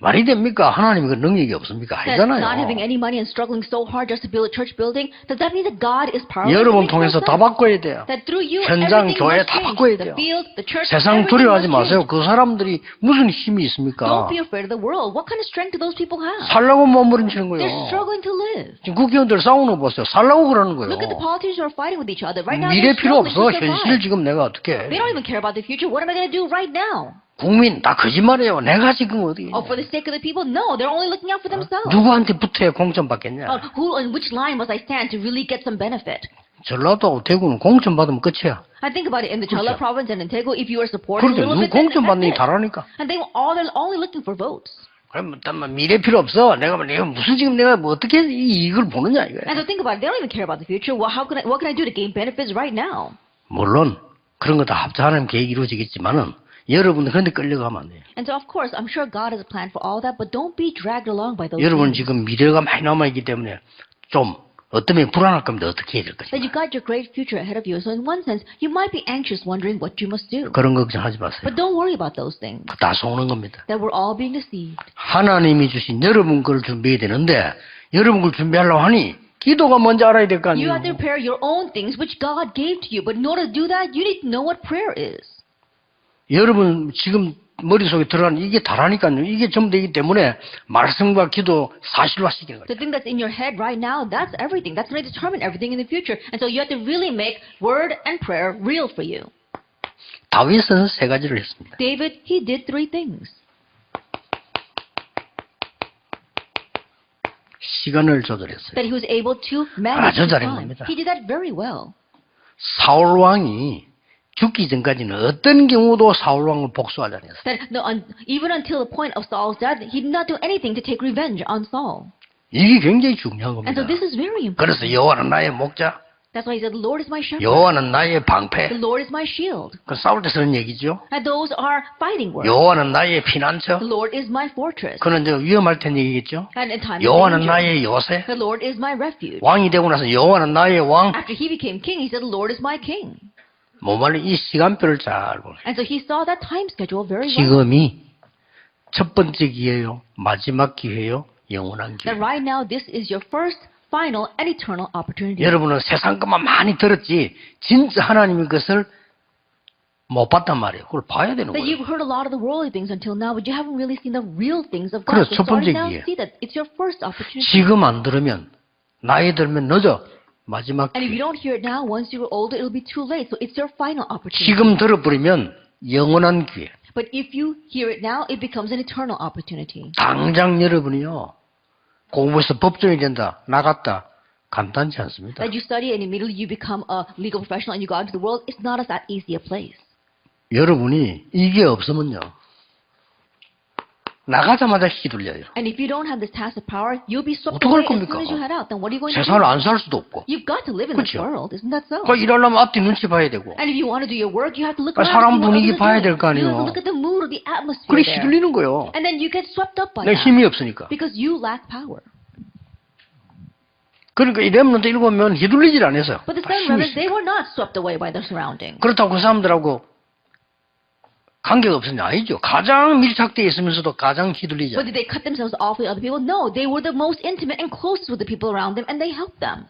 말이 됩니까? 하나님이 그 능력이 없습니까? That not 아니잖아요. having any money and struggling so hard just to build a church building, does that mean that God is powerless? 여러분 It makes no 통해서 다 sense. 바꿔야 돼요. That through you, 현장, everything 교회 must 다 change. 바꿔야 The 돼요. field, the church, 세상 everything 두려워하지 must 마세요. change. 그 사람들이 무슨 힘이 Don't 있습니까? be afraid of the world. What kind of strength do those people have? 살라고 몸부림치는 거예요. They're struggling to live. 지금 국회의원들 싸우는 거 보세요. 살라고 그러는 거예요. Look at the politicians who are fighting with each other. Right now, 미래 they're 필요 struggling 없어. to 현실 survive. 지금 내가 어떻게 해. They don't even care about the future. What am I going to do right now? 국민 다 거짓말이에요. 내가 지금 어디 Oh, for the sake of the people? No, they're only looking out for themselves. 누구한테 붙어야 공천 받겠냐. Who on which line must I stand to really get some benefit? 전라도 대구는 공천 받으면 끝이야. I think about it in the Chola 그렇죠. province and in Daegu, if you are supporting a 그렇게 little 누구 bit, then 공천 받는 게 that's it. 다라니까. And they're only looking for votes. 그러면 미래 필요 없어. 내가 무슨 지금 내가 뭐 어떻게 이걸 보느냐 이거야. And so think about it, they don't even care about the future. Well, what can I do to gain benefits right now? 물론 그런 거 다 합작하는 계획이 이루어지겠지만은 여러분 그런데 끌려가면 안 돼요. And so of course, I'm sure God has a plan for all that, but don't be dragged along by those 여러분 things. 지금 미래가 많이 남아있기 때문에 좀 어떤 면에 불안할 겁니다. 어떻게 해야 될 That 것인가. you got your great future ahead of you. So in one sense, you might be anxious wondering what you must do. 그런 걱정하지 마세요. But don't worry about those things. 다 속는 겁니다. That we're all being deceived. 하나님이 주신 여러분 걸 준비해야 되는데 여러분 걸 준비하려고 하니 기도가 먼저 알아야 될 거 You 아니에요. have to prepare your own things which God gave to you. But in order to do that, you need to know what prayer is. 여러분 지금 머릿속에 들어가는 이게 다라니까요. 이게 전부 되기 때문에 말씀과 기도 사실화시키는 거예요. The thing that's in your head right now, that's everything. That's going to determine everything in the future. And so you have to really make word and prayer real for you. 다윗은 세 가지를 했습니다. David, he did three things. 시간을 조절했어요. That he was able to manage 아주 his 잘한 time. 겁니다. He did that very well. 사울 왕이 죽기 전까지는 어떤 경우도 사울 왕을 복수하지 않았어요. That even until the point of Saul's death, he did not do anything to take revenge on Saul. 이게 굉장히 중요한 And 겁니다. so this is very important. 그래서 여호와는 나의 목자, That's why he said, the Lord is my shepherd. 여호와는 나의 The 방패. Lord is my shield. 그 싸울 때 쓰는 얘기죠. And those are fighting words. 여호와는 나의 피난처. The Lord is my fortress. 그는 이제 위험할 땐 얘기겠죠. And in time of 여호와는 danger, 나의 요새. the Lord is my refuge. 왕이 되고 나서 여호와는 나의 왕. After he became king, he said, the Lord is my king. 뭐 말로 이 시간표를 잘 보세요. And so he saw that time schedule very well. 지금이 첫 번째 기회요, 마지막 기회요, 영원한 기회. That right now, this is your first, final, and eternal opportunity. 여러분은 세상 것만 많이 들었지 진짜 하나님의 것을 못 봤단 말이에요. 그걸 봐야 되는 That 거예요. you've heard a lot of the worldly things until now, but you haven't really seen the real things of 그래서 God. 첫 So 번째 starting now, 기회. see that it's your first opportunity. 지금 안 들으면 나이 들면 늦어. 마지막 And if you 기회. don't hear it now, once you grow older, it'll be too late. So it's your final opportunity. 지금 들어버리면 영원한 기회. But if you hear it now, it becomes an eternal opportunity. 당장 여러분이요. 공부해서 법정이 된다. 나갔다. 간단치 않습니다. That you study and immediately you become a legal professional and you go out into the world, it's not as that easy a place. 여러분이 이게 없으면요. 나가자마자 휘둘려요. And if you don't have this task of power, you'll be swept 어떡할 away as soon 겁니까? as you head out. Then what are you going to 세상을 do? 안 살 수도 없고. You've got to live in this 그렇죠. world, isn't that so? 그 일하려면 앞뒤 눈치 봐야 되고. And if you want to do your work, you have to look 그 around. 사람 and see what 분위기 others are 봐야 doing. 될 거 You have 아니에요. to look at the mood or the atmosphere 그래 there. 휘둘리는 거예요. And then you get swept up by 내 that 힘이 없으니까. because you lack power. 그러니까 이 렘넌트 읽으면 휘둘리질 않았어요. But the 다 seven 힘이 rebels, they 있으니까. were not swept away by their surroundings. 그렇다고 그 사람들하고 관계가 없었냐? 아니죠. 가장 밀착되어 있으면서도 가장 휘둘리지 But did they cut themselves off with other people? No, they were the most intimate and closest with the people around them, and they helped them.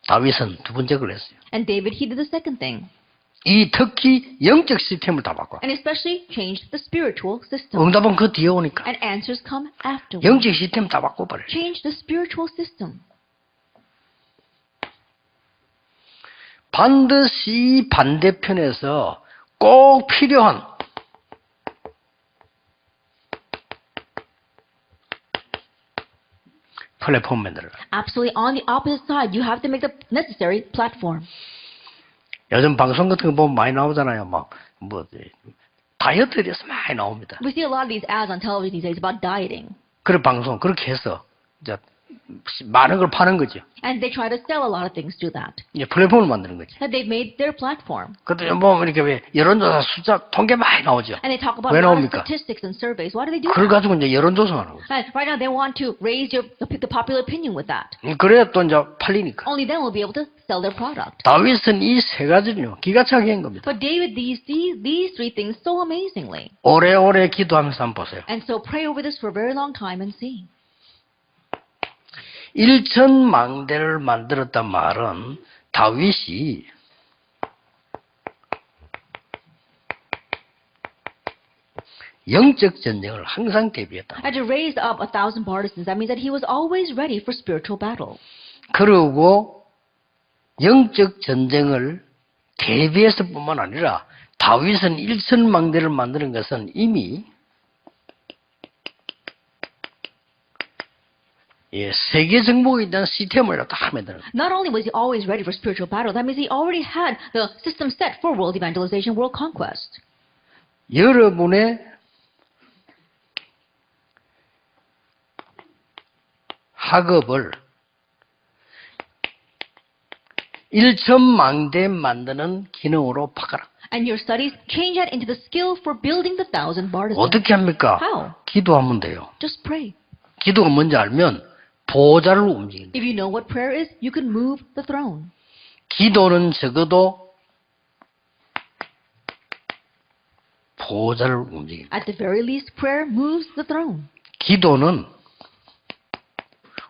다윗은 두 번째 걸 했어요. And David, he did the second thing. 이 특히 영적 시스템을 다 바꿔. And especially changed the spiritual system. 응답은 그 뒤에 오니까. And answers come afterwards. 영적 시스템 다 바꿔버려요. Change the spiritual system. 반드시 반대편에서 꼭 필요한 플랫폼 만들어라. Absolutely on the opposite side, you have to make the necessary platform. 요즘 방송 같은 거 보면 많이 나오잖아요. 막 뭐 다이어트에 대해서 많이 나옵니다. We see a lot of these ads on television these days about dieting. 그런 방송 그렇게 해서 이제 많은 걸 파는 거죠. And they try to sell a lot of things to that. 이제 플랫폼을 만드는 거죠. That they've made their platform. 그때 뭐 이렇게 왜 여론조사 숫자 통계 많이 나오죠. And they talk about 왜 a lot of 나옵니까? statistics and surveys. Why do they do 그걸 that? 가지고 이제 여론조사하는 거죠. And right now they want to raise the popular opinion with that. 그래야 또 이제 팔리니까. Only then we'll be able to sell their product. 다윗은 이 세 가지를요 기가 차게 한 겁니다. But David, these three things so amazingly. 오래오래 기도하면서 한번 보세요. And so pray over this for a very long time and see. 일천망대를 만들었단 말은 다윗이 영적 전쟁을 항상 대비했다. And to raise up 1,000 partisans, that means that he was always ready for spiritual battle. 그리고 영적 전쟁을 대비해서뿐만 아니라 다윗은 일천망대를 만드는 것은 이미 세계 정복에 대한 시스템을 다 만드는 거예요. Not only was he always ready for spiritual battle, that means he already had the system set for world evangelization, world conquest. 여러분의 학업을 일천망대 만드는 기능으로 바꿔라. And your studies, change that into the skill for building the 1,000 partisans. 어떻게 합니까? How? 기도하면 돼요. Just pray. 기도가 뭔지 알면 보좌를 움직인다. If you know what prayer is, you can move the throne. 기도는 적어도 보좌를 움직인다. At the very least, prayer moves the throne. 기도는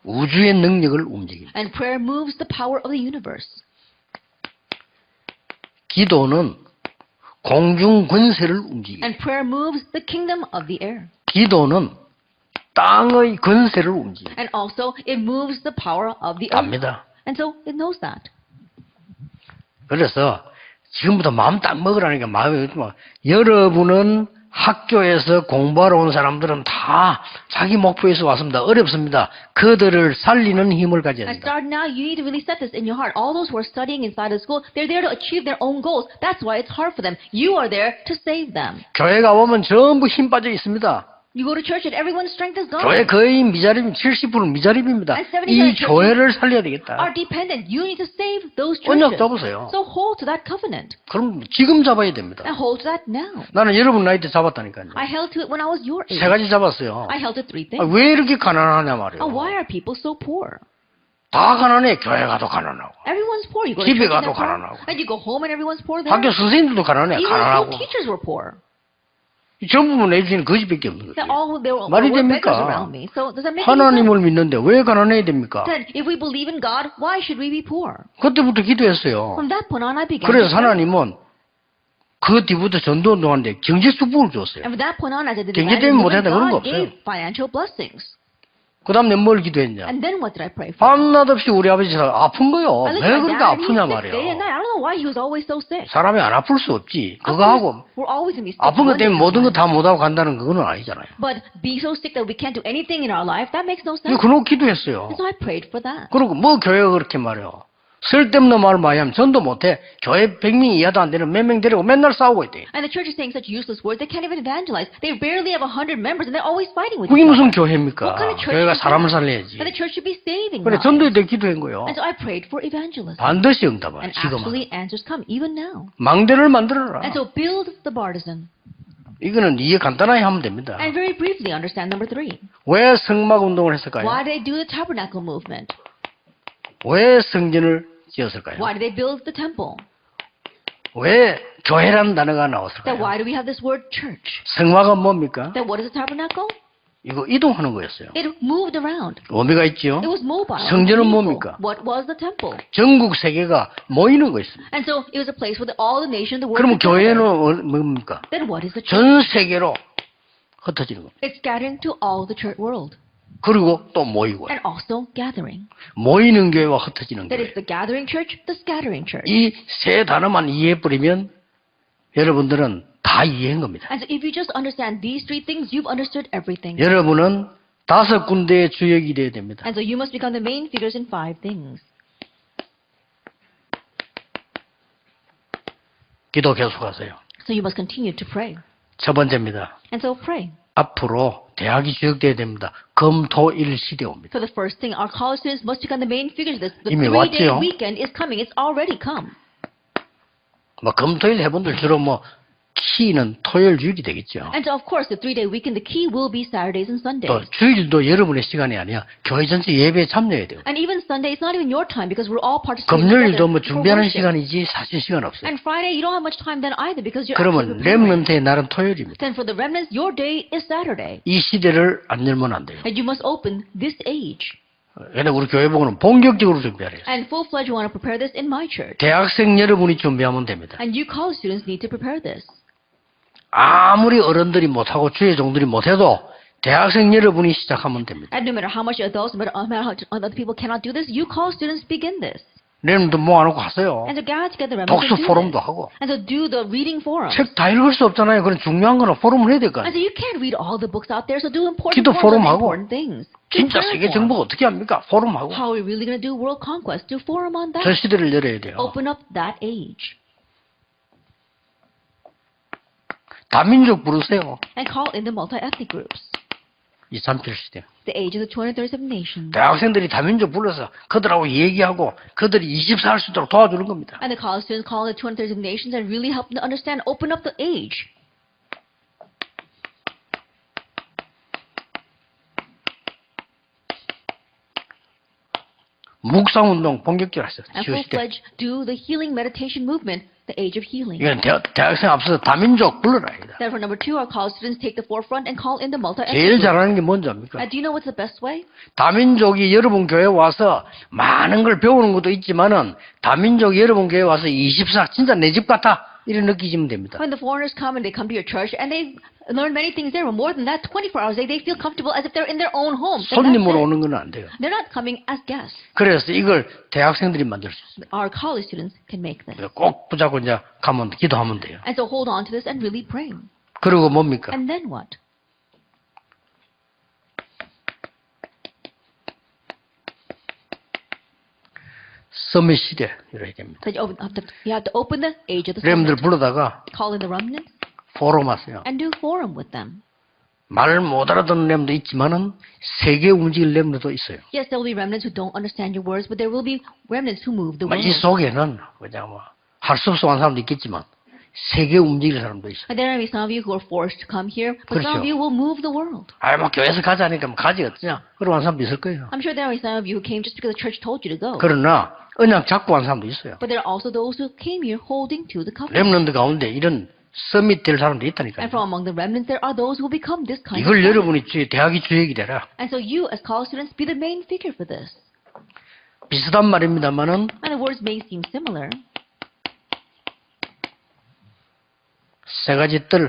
우주의 능력을 움직인다. And prayer moves the power of the universe. 기도는 공중 권세를 움직인다. And prayer moves the kingdom of the air. 기도는 땅의 권세를 움직인다. And also, it moves the power of the earth. 압니다. And so, it knows that. 그래서 지금부터 마음 딱 먹으라니까 마음이 뭐 여러분은 학교에서 공부하러 온 사람들은 다 자기 목표에서 왔습니다. 어렵습니다. 그들을 살리는 힘을 가져야 And 된다. start now, you need to really set this in your heart. All those who are studying inside of school, they're there to achieve their own goals. That's why it's hard for them. You are there to save them. 교회가 오면 전부 힘 빠져 있습니다. You go to church and everyone's strength is gone. 교회 거의 미자립, 70% 미자립입니다. 이 교회를 살려야 되겠다. Are dependent. You need to save those 언약 churches. 잡으세요. So hold to that covenant. 그럼 지금 잡아야 됩니다. And hold to that now. 나는 여러분 나이 때 잡았다니까요. I held to it when I was your age. 세 가지 잡았어요. I held to three 아, things. 왜 이렇게 가난하냐 말이에요. Why are people so poor? 다 가난해. 교회 가도 가난하고. Everyone's poor. You go to 집에 church and 가도 they're poor. 가난하고. And you go home and everyone's poor there. 학교 선생님들도 가난해. Even 가난하고. school teachers were poor. 전부 내주시는 거지밖에 없는 That 거예요. all there were 말이 beggars 됩니까? around me. So does that make any sense? 하나님을 믿는데 왜 가난해야 됩니까? Then if we believe in God, why should we be poor? 그때부터 기도했어요. From that point on, I began. 그래서 to pray. 하나님은 그 뒤부터 전도운동하는데 경제 축복을 줬어요. And from that point on, as I did 경제 the 때문에 evangelism, 못한다 그런 거 God 없어요. gave financial blessings. 그 다음에 뭘 기도했냐? And then what did I pray for? 밤낮 없이 우리 아버지가 아픈 거요. I looked 왜 at my 그렇게 dad, and he 아프냐 was sick day 말이에요. and night. I don't know why he was always so sick. 사람이 안 아플 수 없지. Of 그거 하고 course, we're always going to be sick. 아픈 것 one day 때문에 at a 모든 거 time. 다 못하고 간다는 그거는 아니잖아요. But being so sick that we can't do anything in our life, that makes no sense. 그러고 기도했어요. And so I prayed for that. 그리고 뭐 교회가 그렇게 말해요. 쓸데없는 말 많이 하면 전도 못해. 교회 100명 이하도 안 되는 몇 명 데리고 맨날 싸우고 있대. And the church is saying such useless words, they can't even evangelize. They barely have 100 members and they're always fighting with 그게 each 무슨 other. 교회입니까? What kind of church 교회가 is 사람을 that? 살려야지. And the church should be saving 그래 lives. 전도에 대해 기도한 거예요. And so I prayed for evangelism. 반드시 응답을. And 지금은. actually answers come, even now. 망대를 만들어라. And so build the partisan. 이거는 이해 간단하게 하면 됩니다. And very briefly understand number 3. 왜 성막 운동을 했을까요? Why did they do the tabernacle movement? 왜 성전을 지었을까요? Why did they build the temple? 왜 교회라는 단어가 Then 나왔을까요? why do we have this word church? 성막은 뭡니까? Then what is the tabernacle? 이거 이동하는 거였어요. It moved around. 의미가 있죠. It was mobile. 성전은 Meaningful. 뭡니까? What was the temple? 전국 세계가 모이는 거였습니다. And so it was a place where all the nations of the world 그러면 could gather. 교회는 뭡니까? Then what is the church? 전 세계로 흩어지는 겁니다. It's scattering to all the church world. 그리고 또 모이고 And also gathering. 모이는 교회와 흩어지는 That 교회. is the gathering church, the scattering church. 이 세 단어만 이해해버리면 여러분들은 다 이해한 겁니다. And so if you just understand these 3 things, you've understood everything. 여러분은 5 군데의 주역이 되어야 됩니다. And so you must become the main figures in 5 things. 기도 계속하세요. So you must continue to pray. 첫 번째입니다. And so pray. 앞으로 대학이 주역되어야 됩니다. 금토일 시대 옵니다. So the first thing, our college students must become the main figures. The 이미 3-day 왔지요? weekend is coming. It's already come. 뭐 금토일 해본들 주로 뭐 키는 토요일 주일이 되겠죠. And so of course the 3-day weekend, the key will be Saturdays and 또 Sundays. 주일도 여러분의 시간이 아니야. 교회 전체 예배에 참여해야 돼요. And even Sunday, it's not even your time because we're all participating 금요일도 together 뭐 for 준비하는 worship. 시간이지 사실 시간 없어요. And Friday, you don't have much time then either because you're 그러면 actually preparing. 렘넌트의 날은 토요일입니다. Then for the remnants, your day is Saturday. 이 시대를 안 열면 안 돼요. And you must open this age. 근데 우리 교회 보고는 본격적으로 준비하래요. And full-fledged, we want to prepare this in my church. 대학생 여러분이 준비하면 됩니다. And you college students need to prepare this. 아무리 어른들이 못하고 주의 종들이 못해도 대학생 여러분이 시작하면 됩니다. And no matter how much adults, no matter how other people cannot do this, you college students begin this. 렘넌트 모아놓고 하세요. And to gather together remnants 독서 and do 포럼도 this. 하고. And to do the reading forum. 책 다 읽을 수 없잖아요. 그런 중요한 거는 포럼을 해야 될 거 And 아니에요. so you can't read all the books out there, so do important 기도 forums on 포럼하고. important things. Do 진짜 prayer 세계 forum. 정복 어떻게 합니까? 포럼하고. How are we really going to do world conquest? Do forum on 저 that. 시대를 열어야 돼요. Open up that age. 다민족 부르세요. And call in the multi-ethnic groups. 237 시대. The age of the 237 nations. 대학생들이 다민족 불러서 그들하고 얘기하고 그들이 24할 수 있도록 도와주는 겁니다. And the college students call in the 237 nations and really help them to understand, open up the age. 묵상운동 본격적으로 하세요. And 지금 시대. full-fledged do the healing meditation movement, the age of healing. 이건 대학생 앞서서 다민족 불러라. 이다. Then for number 2, our college students take the forefront and call in the multi-ethnic 제일 groups. 잘하는 게 뭔지 압니까? And do you know what's the best way? 다민족이 여러분 교회 와서 많은 걸 배우는 것도 있지만은 다민족이 여러분 교회 와서 24 진짜 내 집 같아 이런 느끼시면 됩니다. When the foreigners come and they come to your church and they learn many things there, but more than that, 24 hours a day, they feel comfortable as if they're in their own home. Then that's 손님으로 it. 오는 건 안 돼요. They're not coming as guests. 그래서 이걸 대학생들이 만들 수 있어요. Our college students can make this. 꼭 붙잡고 이제 가면 기도하면 돼요. And so hold on to this and really pray. 그리고 뭡니까? And then what? 서밋 시대 이렇게 합니다. So you have to open the age of the 렘들 summit, 불러다가 call in the remnants, 포럼 하세요. and do forum with them. 말 못 알아듣는 렘도 있지만은 세계 움직일 렘들도 있어요. Yes, there will be remnants who don't understand your words, but there will be remnants who move the 이 world. 속에는 그냥 뭐 할 수 없어 한 사람도 있겠지만 세계 움직일 사람도 있어요. And there will be some of you who are forced to come here, but some 그렇죠. of you will move the world. 뭐 교회에서 가자니까 뭐 가지 어쩌냐 그런 사람도 있을 거예요. I'm sure there are some of you who came just because the church told you to go. 그러나 언약 잡고 한 사람도 있어요. But there are also those who came here holding to the covenant. 렘넌트 가운데 이런 서밋 될 사람도 있다니까요. And from among the remnants, there are those who will become this kind of 이걸 remnant. 여러분이 대학이 주역이 되라. And so you, as college students, be the main figure for this. 비슷한 말입니다만은 And the words may seem similar. 세 가지 뜰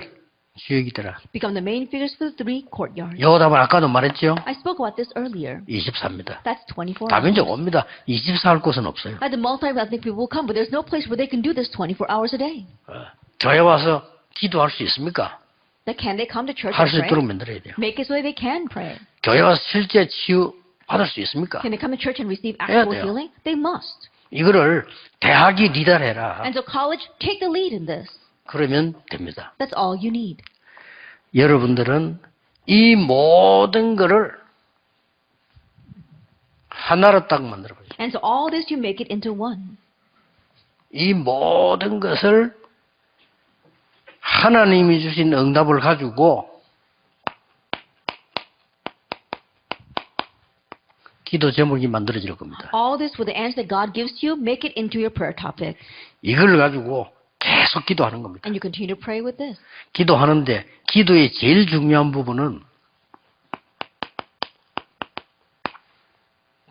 주역이 되라. Become the main figures for the 3 courtyards. 요 답은 아까도 말했죠. I spoke about this earlier. 24입니다. That's 24 다민족 hours. 옵니다. 24 할 곳은 없어요. The multi-ethnic people will come, but there's no place where they can do this 24 hours a day. 교회 와서 기도할 수 있습니까? Can they come to church 할 and 수 pray? 있도록 만들어야 돼요. Make it so that they can pray. 교회 와서 실제 치유 받을 수 있습니까? Can they come to church and receive 해야 actual 돼요. healing? They must. 이거를 대학이 리더해라. And so college, take the lead in this. 그러면 됩니다. That's all you need. 여러분들은 이 모든 거를 하나로 딱 만들어보세요. And so all this, you make it into one. 이 모든 것을 하나님이 주신 응답을 가지고 기도 제목이 만들어질 겁니다. All this with the answer that God gives you, make it into your prayer topic. 이걸 가지고 계속 기도하는 겁니다. And you continue to pray with this. 기도하는데 기도의 제일 중요한 부분은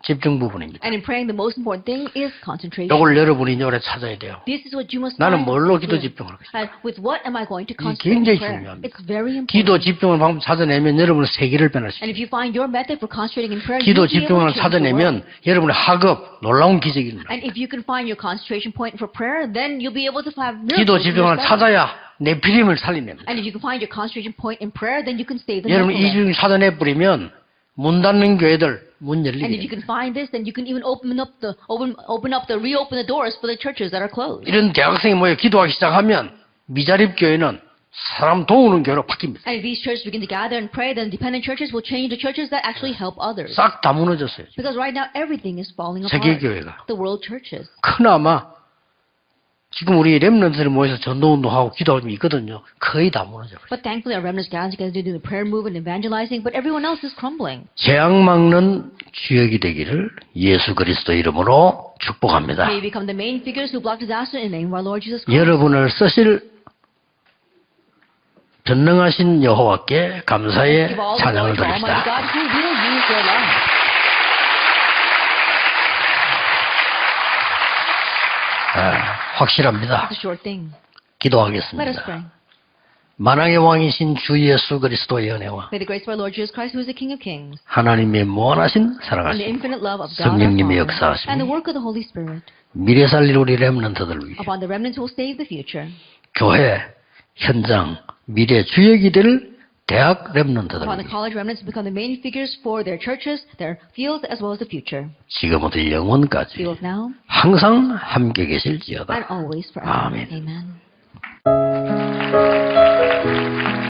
집중 부분입니다. And in praying, the most important thing is concentration. 이걸 여러분이 이제 오래 찾아야 돼요. This is what you must 나는 find. 뭘로 기도 집중하겠어요? And with what am I going to 이게 concentrate in 굉장히 prayer? 중요합니다. It's very important. 기도 집중을 방법 찾아내면 여러분의 세계를 변화시켜요. And if you find your method for concentrating in prayer, 기도 you'll be able 집중을 to change the world. 찾아내면 여러분의 학업 놀라운 기적이 일어나요. And if you can find your concentration point for prayer, then you'll be able to have 기도 miracles. in 집중을 your study. 찾아야 네피림을 살리냅니다. And if you can find your concentration point in prayer, then you can save the 여러분 이 Nephilim. 집중 찾아내 버리면 문 닫는 교회들 문 열리게 And if you 됩니다. can find this, then you can even reopen the doors for the churches that are closed. 이런 대학생이 모여 기도하기 시작하면 미자립 교회는 사람 도우는 교회로 바뀝니다. And if these churches begin to gather and pray, then dependent churches will change to churches that actually help others. 싹 다 무너졌어요. Because right now everything is falling 세계 apart. 교회가 The world churches. 그나마 지금 우리 렘넌트들이 모여서 전도운동하고 기도하고 있거든요. 거의 다 무너져버려요. But thankfully our remnants gather together to do the prayer movement and evangelizing, but everyone else is crumbling. 재앙 막는 주역이 되기를 예수 그리스도 이름으로 축복합니다. May you become the main figures who block disaster in the name of our Lord Jesus Christ. 여러분을 쓰실 전능하신 여호와께 감사의 Give all the 찬양을 glory to Almighty 드립시다. God who will use your life. 확실합니다. It's a short thing. Let us 기도하겠습니다. pray. 만왕의 왕이신 주 예수 그리스도의 은혜와 May the grace of our Lord Jesus Christ, who is the King of Kings, 하나님의 무한하신 and the 사랑하심, infinite love of God our 성령님의 Father, 역사하심이 and the work of the Holy Spirit 미래 살릴 우리 렘넌트들 위해 upon the remnants who will save the future, 교회, 현장, 미래 주역이 될 대학 렘넌트들 upon the 위해 college remnants to become the main figures for their churches, their fields, as well as the future. 지금부터 Be 영원까지 with now 항상 함께 and 계실지어다. always forever. 아멘. Amen.